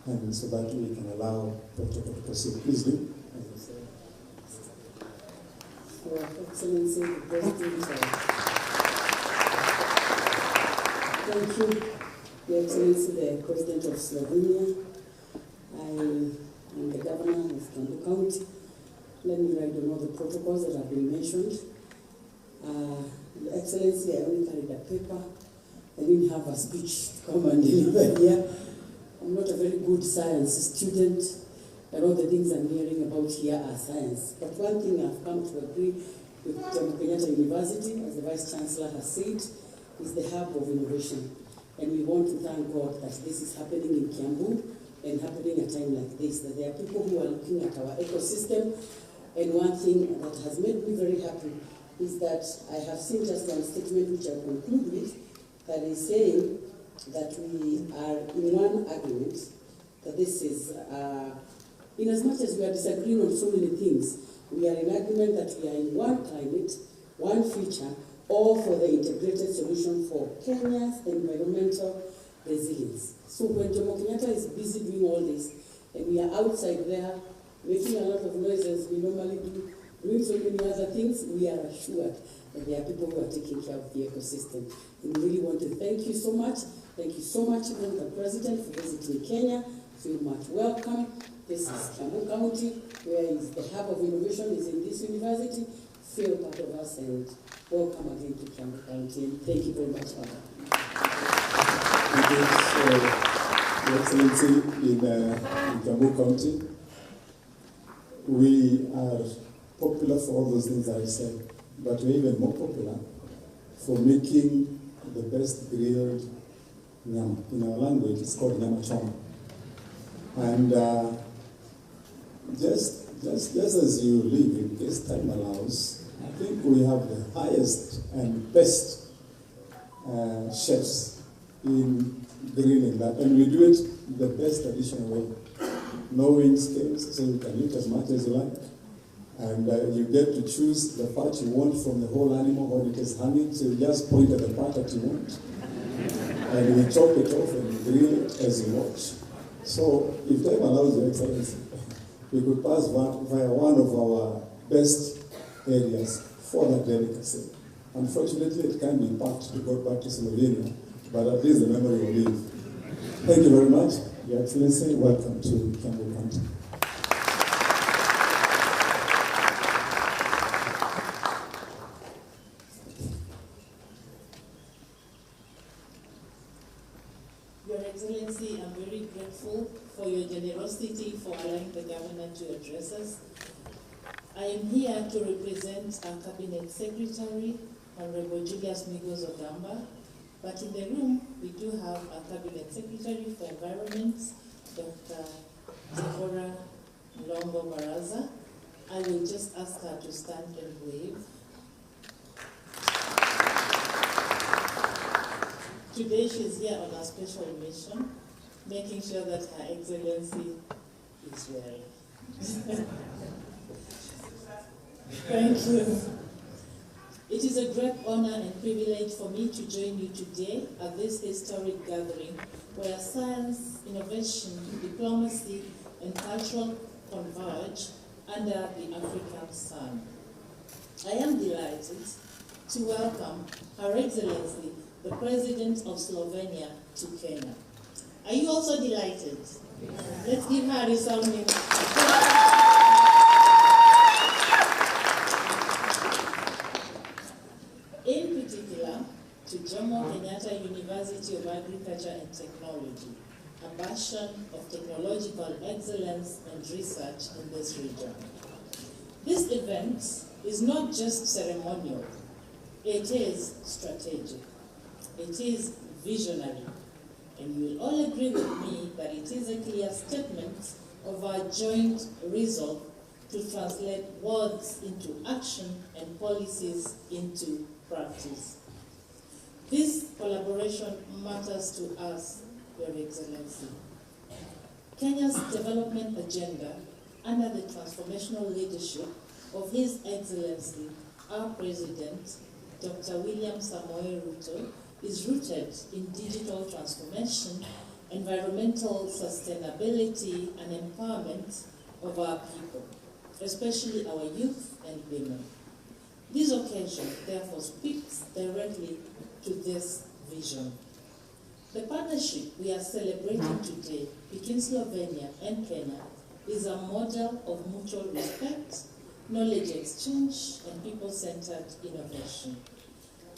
and so that we can allow protocol to proceed. Please do. Your Excellency, the President, thank you, Your Excellency, the President of Slovenia. I am the Governor of Kiambu County. Let me write down all the protocols that have been mentioned. Your Excellency, I only carried a paper. I didn't have a speech to come and deliver here. I'm not a very good science student, and all the things I'm hearing about here are science. But one thing I've come to agree with Kenyatta University, as the Vice Chancellor has said, is the hub of innovation. And we want to thank God that this is happening in Kiambu and happening at a time like this, that there are people who are looking at our ecosystem. And one thing that has made me very happy is that I have seen just one statement which I'll conclude with, that is saying that we are in one agreement, that this is, in as much as we are disagreeing on so many things, we are in agreement that we are in one climate, one future, all for the integrated solution for Kenya's environmental resilience. So when Jomo Kenyatta is busy doing all this, and we are outside there making a lot of noise as we normally do, doing so many other things, we are assured that there are people who are taking care of the ecosystem. And we really want to thank you so much. Thank you so much, even the President, for visiting Kenya. Feel much welcome. This is Kiambu County, where is the hub of innovation is in this university. Feel part of us and welcome again to Kiambu County. And thank you very much, Madam. Thank you. So, Your Excellency, in Kiambu County, we are popular for all those things that I said, but we're even more popular for making the best grilled nyama. In our language, it's called nyama choma. And just as you live, in case time allows, I think we have the highest and best chefs in grilling that, and we do it the best traditional way. No wing scales, so you can eat as much as you like. And you get to choose the part you want from the whole animal when it is hanging, so you just point at the part that you want. And we chop it off and grill it as you watch. So, if time allows, Your Excellency, we could pass via one of our best areas for that delicacy. Unfortunately, it can't be packed to go back to Slovenia, but at least the memory will live. Thank you very much, Your Excellency. Welcome to Kiambu County. Your Excellency, I'm very grateful for your generosity for allowing the Governor to address us. I am here to represent our Cabinet Secretary, Honorable Julius Migos Ogamba, But in the room, we do have our Cabinet Secretary for Environment, Dr. Deborah Longo Baraza. I will just ask her to stand and wave. Today she's here on a special mission, making sure that Her Excellency is well. Thank you. It is a great honor and privilege for me to join you today at this historic gathering where science, innovation, diplomacy, and cultural converge under the African sun. I am delighted to welcome Her Excellency, the President of Slovenia, to Kenya. Are you also delighted? Let's give her a resounding in particular to Jomo Kenyatta University of Agriculture and Technology, a bastion of technological excellence and research in this region. This event is not just ceremonial, it is strategic, it is visionary, and you will all agree with me that it is a clear statement of our joint resolve to translate words into action and policies into practice. This collaboration matters to us, Your Excellency. Kenya's development agenda, under the transformational leadership of His Excellency, our President, Dr. William Samoei Ruto, is rooted in digital transformation, environmental sustainability, and empowerment of our people, especially our youth and women. This occasion, therefore, speaks directly to this vision. The partnership we are celebrating today between Slovenia and Kenya is a model of mutual respect, knowledge exchange, and people-centered innovation.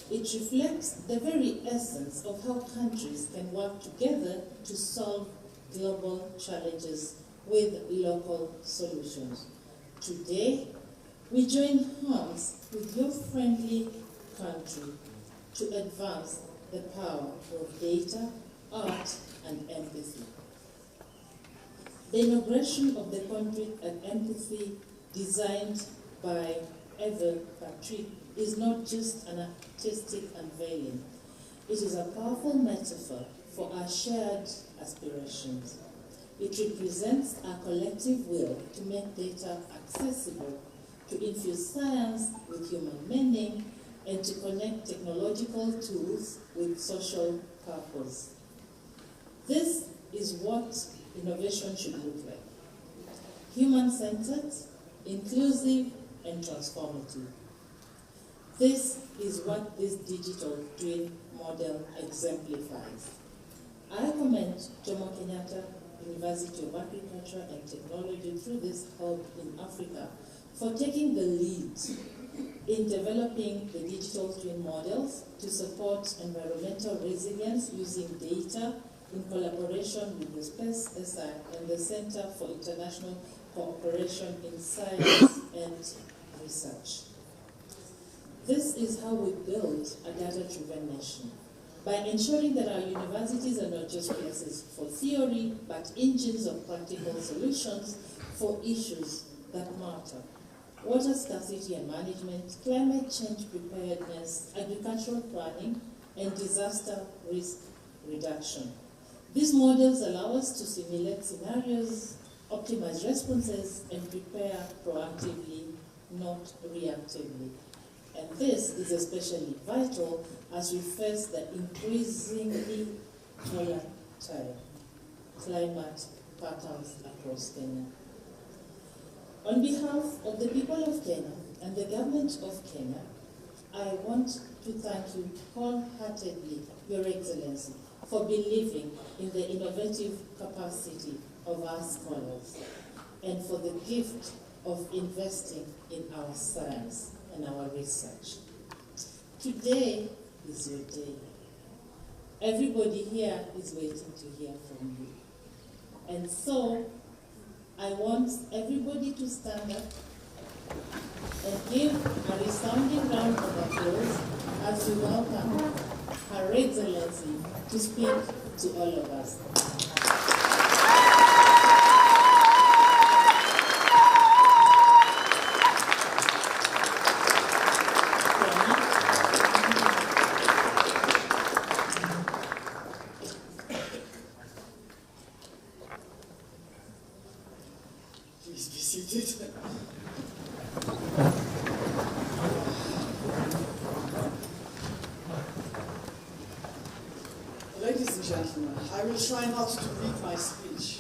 It reflects the very essence of how countries can work together to solve global challenges with local solutions. Today, we join hands with your friendly country to advance the power of data, art, and empathy. The inauguration of the Conduit and Empathy, designed by Evan Patrick, is not just an artistic unveiling. It is a powerful metaphor for our shared aspirations. It represents our collective will to make data accessible, to infuse science with human meaning, and to connect technological tools with social purpose. This is what innovation should look like: human-centered, inclusive, and transformative. This is what this digital twin model exemplifies. I commend Jomo Kenyatta University of Agriculture and Technology through this hub in Africa for taking the lead in developing the digital twin models to support environmental resilience using data in collaboration with the Space SI and the Center for International Cooperation in Science and Research. This is how we build a data-driven nation, by ensuring that our universities are not just places for theory, but engines of practical solutions for issues that matter: water scarcity and management, climate change preparedness, agricultural planning, and disaster risk reduction. These models allow us to simulate scenarios, optimize responses, and prepare proactively, not reactively. And this is especially vital as we face the increasingly volatile climate patterns across Kenya. On behalf of the people of Kenya and the government of Kenya, I want to thank you wholeheartedly, Your Excellency, for believing in the innovative capacity of our scholars and for the gift of investing in our science and our research. Today is your day. Everybody here is waiting to hear from you. And so, I want everybody to stand up and give a resounding round of applause as we welcome Her Excellency to speak to all of us. Please be seated. Ladies and gentlemen, I will try not to read my speech,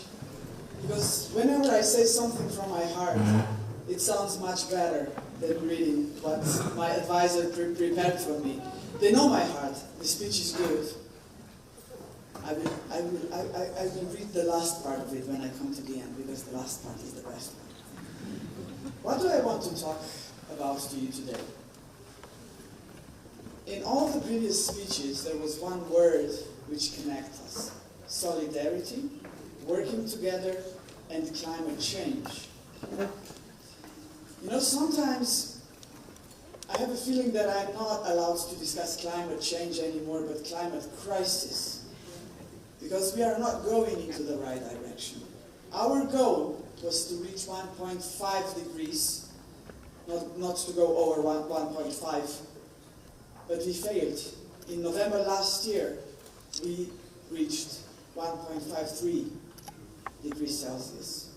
because whenever I say something from my heart, it sounds much better than reading what my advisor prepared for me. They know my heart. The speech is good. I will read the last part of it when I come to the end, because the last part is the best part. What do I want to talk about to you today? In all the previous speeches, there was one word which connects us: solidarity, working together, and climate change. You know, sometimes I have a feeling that I'm not allowed to discuss climate change anymore, but climate crisis, because we are not going into the right direction. Our goal was to reach 1.5 degrees, not to go over 1.5, but we failed. In November last year, we reached 1.53 degrees Celsius,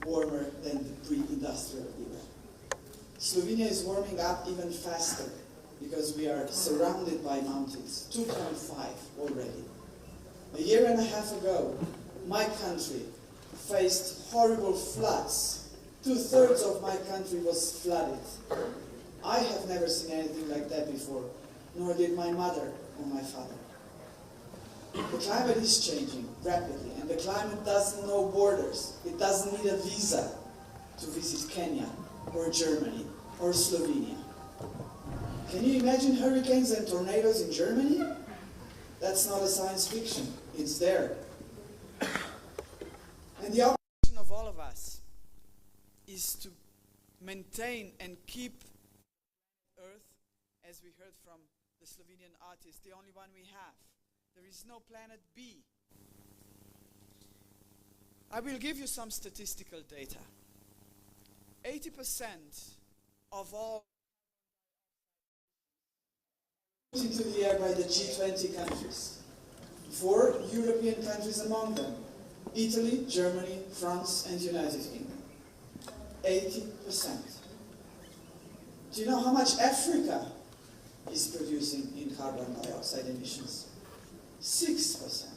warmer than the pre-industrial era. Slovenia is warming up even faster because we are surrounded by mountains, 2.5 already. A year and a half ago, my country faced horrible floods. 2/3 of my country was flooded. I have never seen anything like that before, nor did my mother or my father. The climate is changing rapidly, and the climate doesn't know borders. It doesn't need a visa to visit Kenya or Germany or Slovenia. Can you imagine hurricanes and tornadoes in Germany? That's not a science fiction. It's there. And the obligation of all of us is to maintain and keep Earth, as we heard from the Slovenian artist, the only one we have. There is no planet B. I will give you some statistical data. 80% of all put into the air by the G20 countries. 4 European countries among them: Italy, Germany, France, and United Kingdom. 80%. Do you know how much Africa is producing in carbon dioxide emissions? 6%.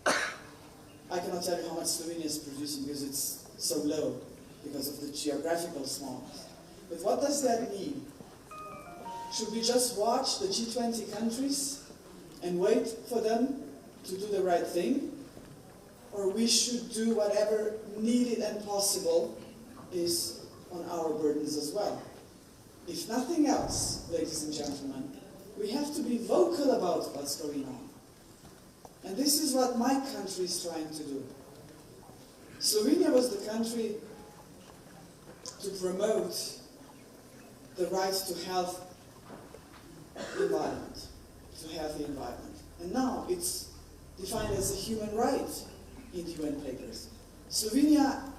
I cannot tell you how much Slovenia is producing because it's so low because of the geographical smallness. But what does that mean? Should we just watch the G20 countries and wait for them to do the right thing? Or we should do whatever needed and possible is on our burdens as well? If nothing else, ladies and gentlemen, we have to be vocal about what's going on. And this is what my country is trying to do. Slovenia was the country to promote the right to healthy environment. And now it's defined as a human right in UN papers. Slovenia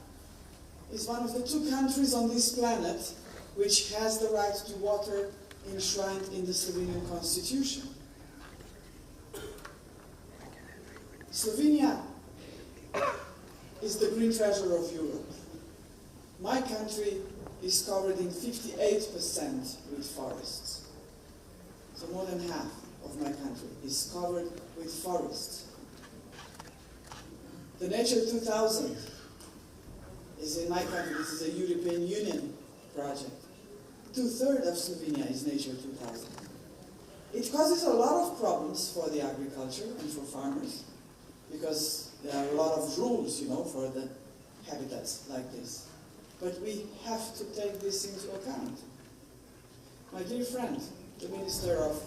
is one of the 2 countries on this planet which has the right to water enshrined in the Slovenian constitution. Slovenia is the green treasure of Europe. My country is covered in 58% with forests. So more than half of my country is covered with forests. The Nature 2000 is in my country. This is a European Union project. 2/3 of Slovenia is Nature 2000. It causes a lot of problems for the agriculture and for farmers, because there are a lot of rules, you know, for the habitats like this. But we have to take this into account. My dear friend, the Minister of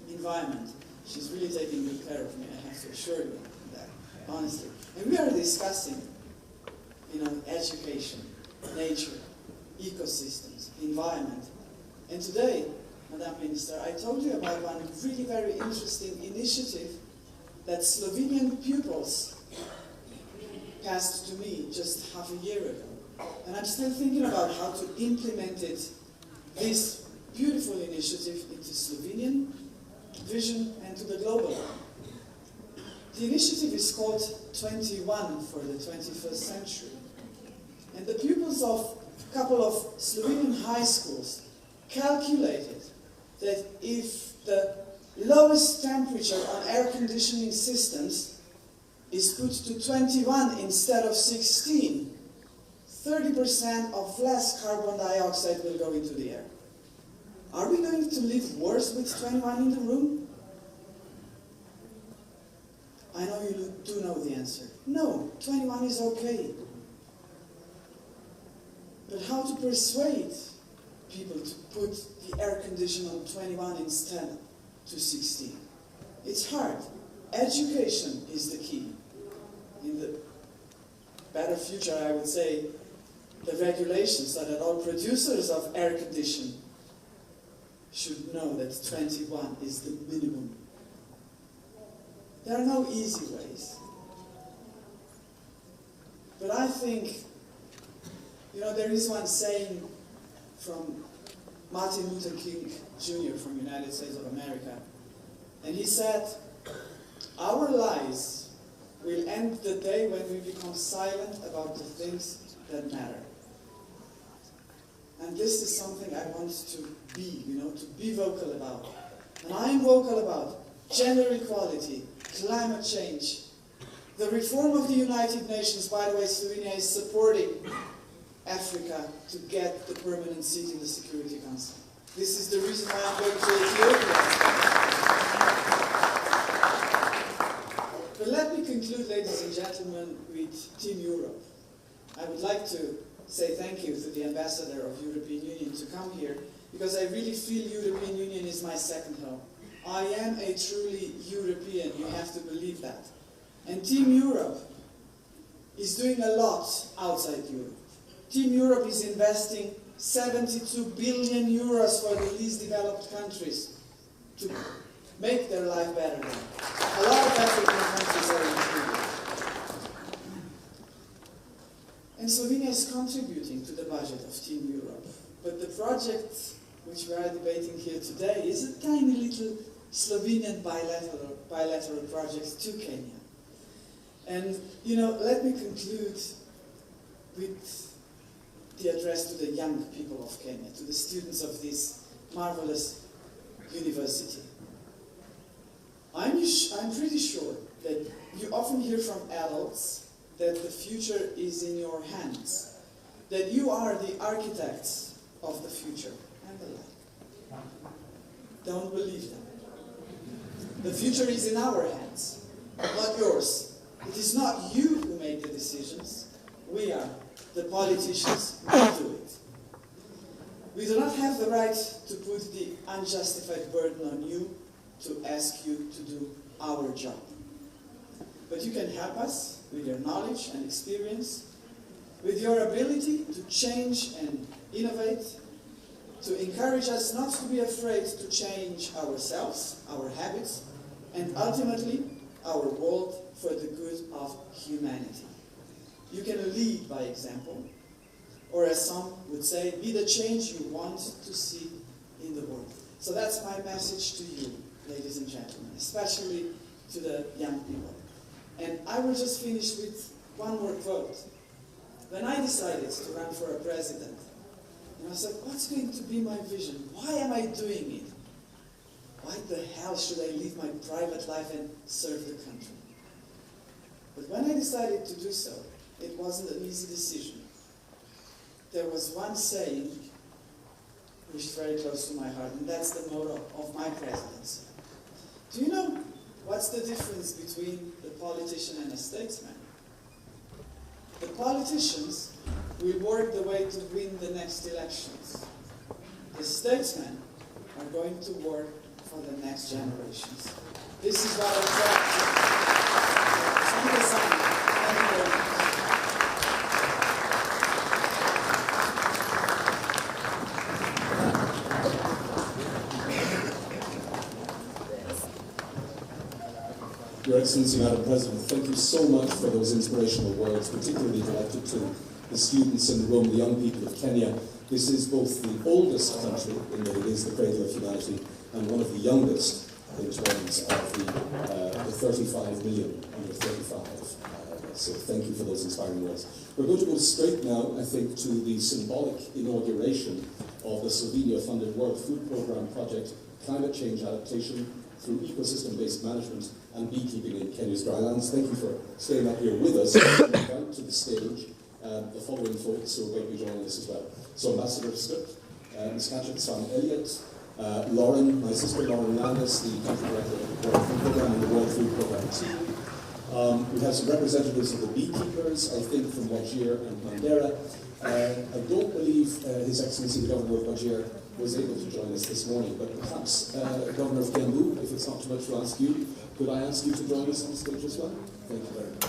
Environment, she's really taking good care of me, I have to assure you that, honestly. And we are discussing, you know, education, nature, ecosystems, environment. And today, Madam Minister, I told you about one really very interesting initiative that Slovenian pupils passed to me just half a year ago. And I'm still thinking about how to implement this beautiful initiative into Slovenian vision and to the global one. The initiative is called 21 for the 21st century. And the pupils of a couple of Slovenian high schools calculated that if the lowest temperature on air conditioning systems is put to 21 instead of 16, 30% of less carbon dioxide will go into the air. Are we going to live worse with 21 in the room? I know you do know the answer. No, 21 is okay. But how to persuade people to put the air conditioner on 21 instead to 16? It's hard. Education is the key. In the better future, I would say, the regulations so that all producers of air conditioning should know that 21 is the minimum. There are no easy ways. But I think, there is one saying from Martin Luther King Jr. from the United States of America, and he said, our lies will end the day when we become silent about the things that matter. And this is something I want to be vocal about. And I am vocal about gender equality, climate change, the reform of the United Nations. By the way, Slovenia is supporting Africa to get the permanent seat in the Security Council. This is the reason why I'm going to Ethiopia. But let me conclude, ladies and gentlemen, with Team Europe. I would like to say thank you to the Ambassador of European Union to come here, because I really feel European Union is my second home. I am a truly European, you have to believe that. And Team Europe is doing a lot outside Europe. Team Europe is investing 72 billion euros for the least developed countries to make their life better there. A lot of African countries are included. And Slovenia is contributing to the budget of Team Europe. But the project which we are debating here today is a tiny little Slovenian bilateral project to Kenya. And, let me conclude with the address to the young people of Kenya, to the students of this marvelous university. I'm pretty sure that you often hear from adults that the future is in your hands, that you are the architects of the future, and the like. Don't believe them. The future is in our hands, not yours. It is not you who make the decisions. We are the politicians who do it. We do not have the right to put the unjustified burden on you to ask you to do our job. But you can help us with your knowledge and experience, with your ability to change and innovate, to encourage us not to be afraid to change ourselves, our habits, and ultimately our world for the good of humanity. You can lead by example, or as some would say, be the change you want to see in the world. So that's my message to you, ladies and gentlemen, especially to the young people. And I will just finish with one more quote. When I decided to run for a president, I said, what's going to be my vision? Why am I doing it? Why the hell should I leave my private life and serve the country? But when I decided to do so, it wasn't an easy decision. There was one saying which is very close to my heart, and that's the motto of my presidency. Do you know what's the difference between the politician and a statesman? The politicians will work the way to win the next elections. The statesmen are going to work for the next generations. This is what I try to do. Your Excellency, Madam President, thank you so much for those inspirational words, particularly directed to the students in the room, the young people of Kenya. This is both the oldest country, in that it is the cradle of humanity, and one of the youngest in terms of the 35 million under 35. So thank you for those inspiring words. We're going to go straight now, I think, to the symbolic inauguration of the Slovenia-funded World Food Programme project, Climate Change Adaptation through Ecosystem-Based Management and Beekeeping in Kenya's Drylands. Thank you for staying up here with us. And invite to the stage the following folks who are going to be joining us as well. So Ambassador Script, Ms. Katchet, Sam Elliott, Lauren, my sister Lauren Landis, the Country Director of the World Food Programme and the World Food Programme team. We have some representatives of the beekeepers, I think, from Wajir and Mandera. I don't believe His Excellency the Governor of Wajir was able to join us this morning, but perhaps Governor of Kiambu, if it's not too much to ask you, could I ask you to join us on stage as well? Thank you very much.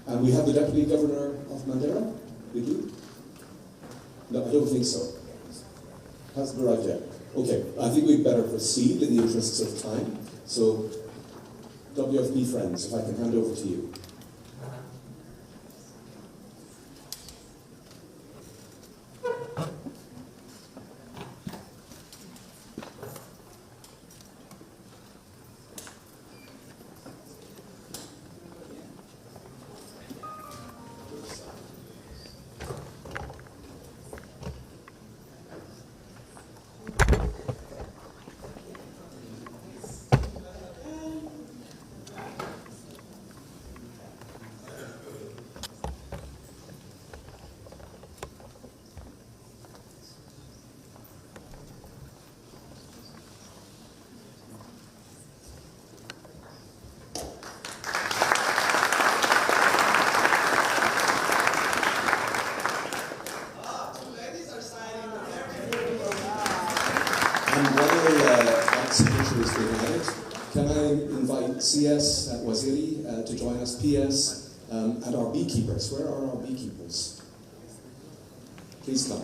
And we have the Deputy Governor of Mandera? We do? No, I don't think so. Hasn't arrived yet. Okay, I think we'd better proceed in the interests of time. So, WFP friends, if I can hand over to you. Can I invite CS Waziri to join us, PS, and our beekeepers. Where are our beekeepers? Please come.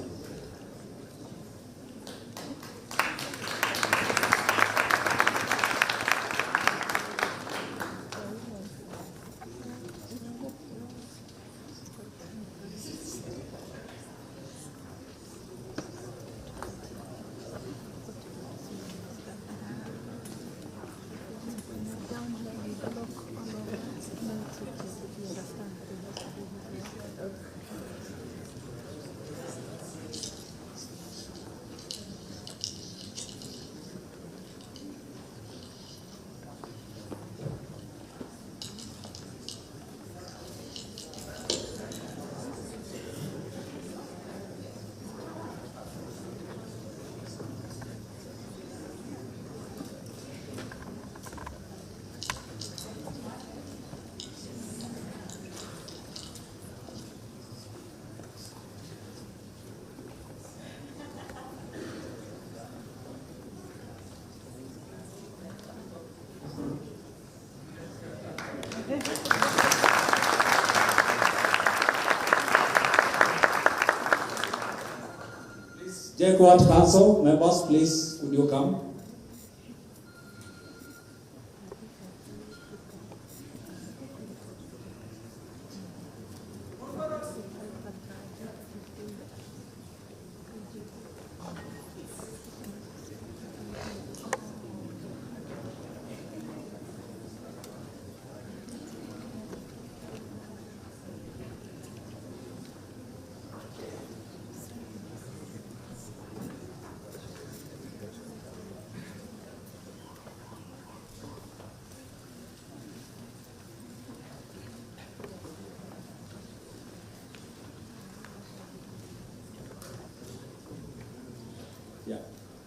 JKUAT Council members, please, would you come?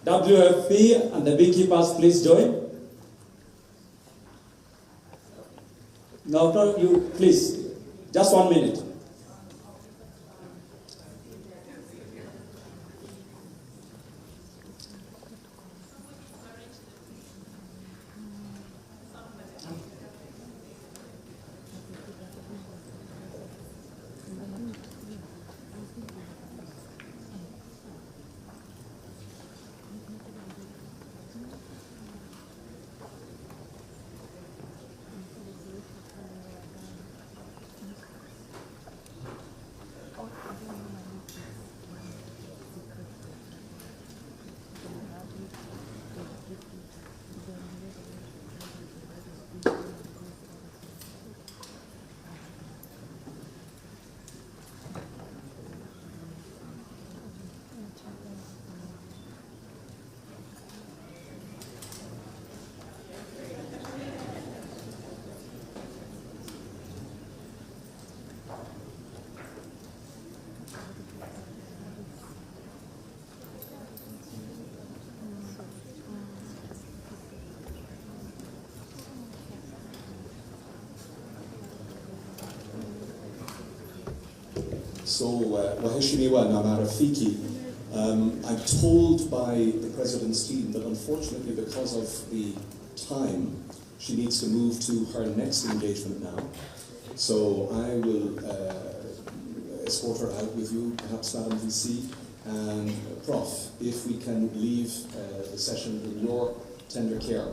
WFP and the beekeepers, please join. No, you please, just 1 minute. So, waheshimiwa na marafiki, I'm told by the President's team that unfortunately because of the time, she needs to move to her next engagement now. So I will escort her out with you, perhaps Madam VC, and Prof, if we can leave the session in your tender care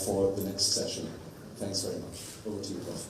for the next session. Thanks very much. Over to you, Prof.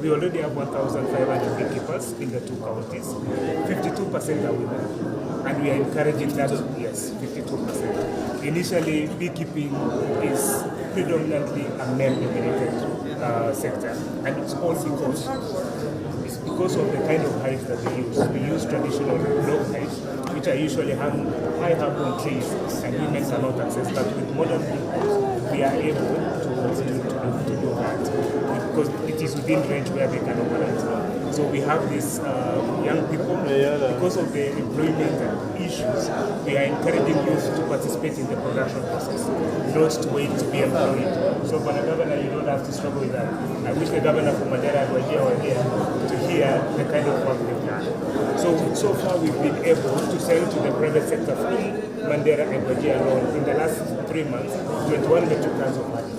We already have 1,500 beekeepers in the 2 counties. 52% are women, and we are encouraging that. Yes, 52%. Initially, beekeeping is predominantly a male-dominated sector, and it's all because of the kind of hives that we use. We use traditional log hives, which are usually high up on trees, and women cannot access. But with modern beekeepers, we are able to do that, because it is within range where they can operate. So we have these young people, because of the employment issues, we are encouraging youth to participate in the production process, not to wait to be employed. So for the governor, you don't have to struggle with that. I wish the governor from Mandera were here to hear the kind of work we've done. So far we've been able to sell to the private sector from Mandera and Wajir alone in the last 3 months, 21 metric tons of honey.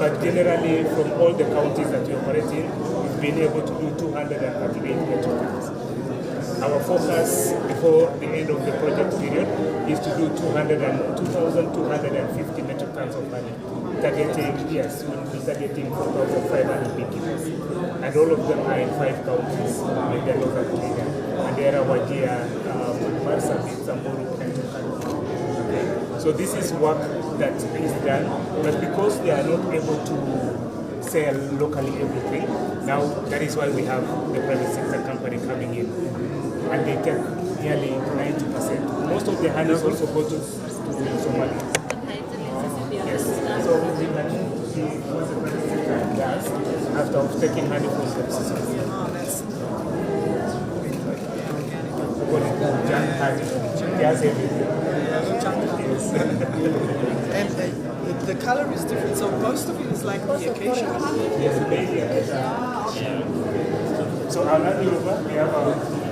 But generally, from all the counties that we operate in, we've been able to do 238 metric tons. Our focus before the end of the project period is to do 2,250 metric tons of honey. Targeting, yes, we'll be targeting 4,500 beekeepers. And all of them are in 5 counties in the northern Kenya. Mandera, Wajir, Marsabit, Samburu, and Turkana. So this is work that is done, but because they are not able to sell locally everything, now that is why we have the private sector company coming in, and they take nearly 90%. Most of the honey also go to Somalia. Yes, so we can see what the private sector does after taking honey from the system. Yes, everything. And the color is different, so most of it is like the acacia. So our hand over, we have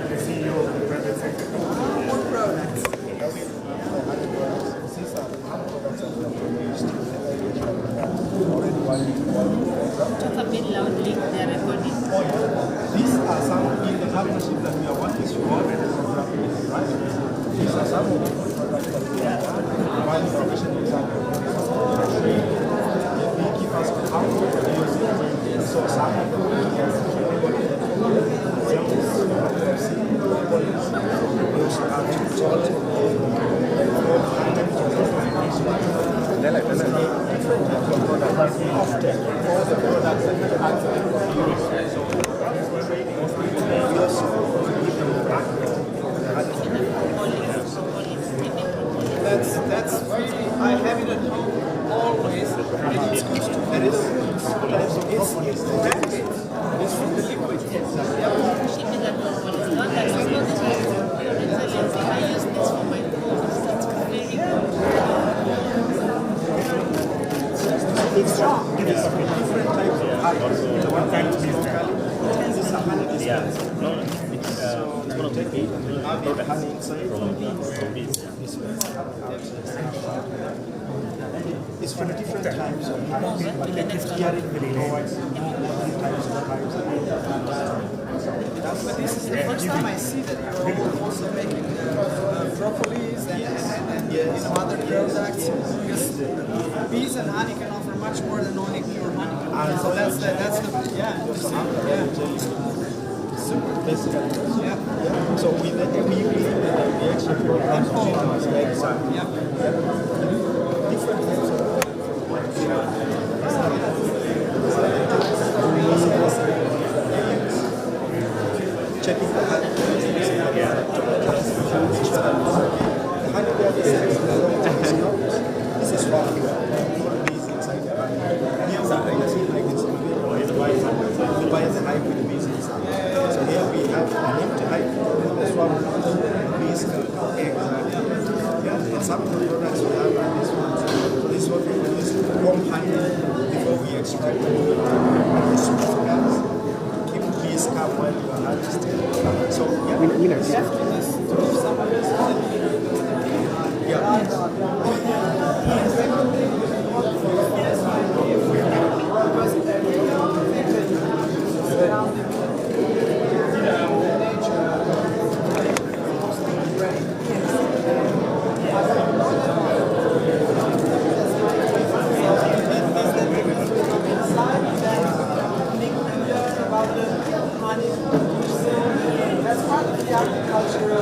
the CEO of the private sector. More products. Talk a bit loudly, they're recording. These are some of the partnerships that we are working with, right? These are some of the products that we are providing information the beekeepers can have to use. So some of them we also have to That's really, I have it at home always, and it's good to it's packaged. It's from the liquid. it's strong. Different types of honey. The one kind is locally. It has this honey dispenser. It's going to take it and we'll have the honey inside from bees. It's from different types of honey. But the gift here provides different types of hives. But this is the first time I see that you're also making propolis and other products, because bees and honey can offer much more than only pure honey. So that's the Super. Basically. Yeah. So we actually program different types of checking the honey. This is what bees inside the hive. Here we buy the hive with the bees inside. So here we have an empty hive. This one bees can eggs. Yeah, and some of the products we have are this one. So this is what we use warm honey before we extract the smooth gas. Keep bees calm while you are harvesting. So yeah, we have to do some of this. That's part of the agricultural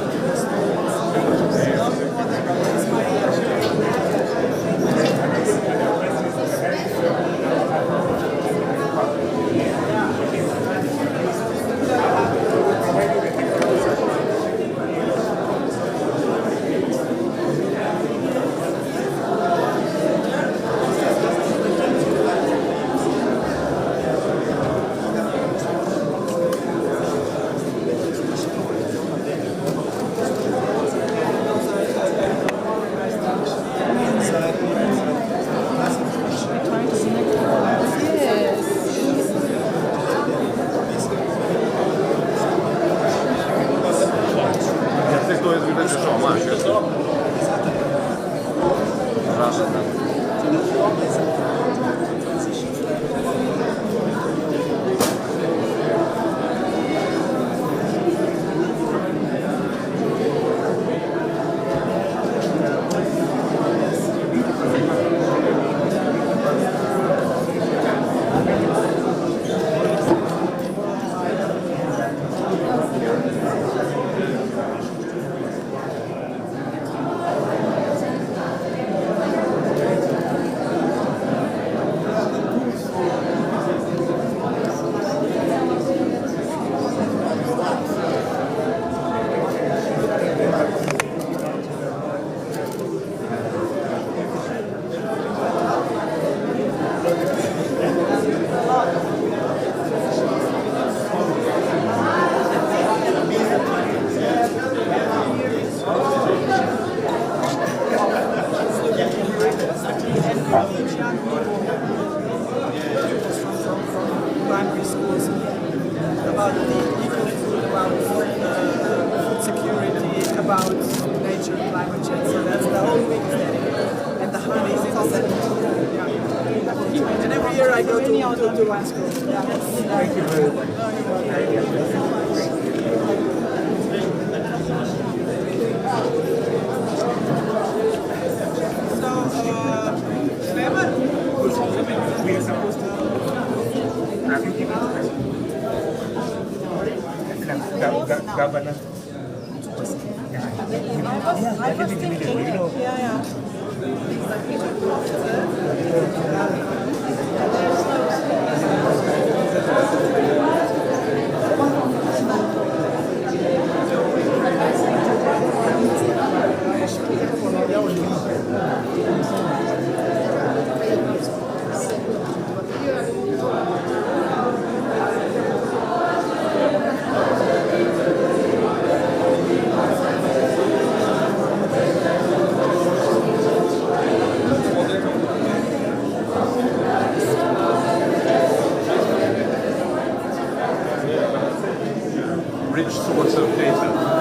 primary schools about the equal food, about food security, about nature, climate change. So that's the whole week is dedicated. And the honey is in the center. Yeah. And every year I go to one school. Yeah. Thank you very much. We are supposed to governor. I was thinking, yeah. rich source of data.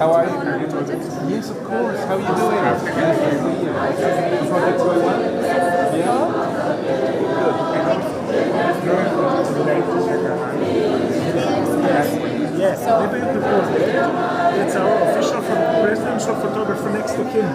How are you? Yes, of course. How are you doing? Project going well? Yeah? Yes, maybe you could pause it. It's our official presidential photographer next to Kim.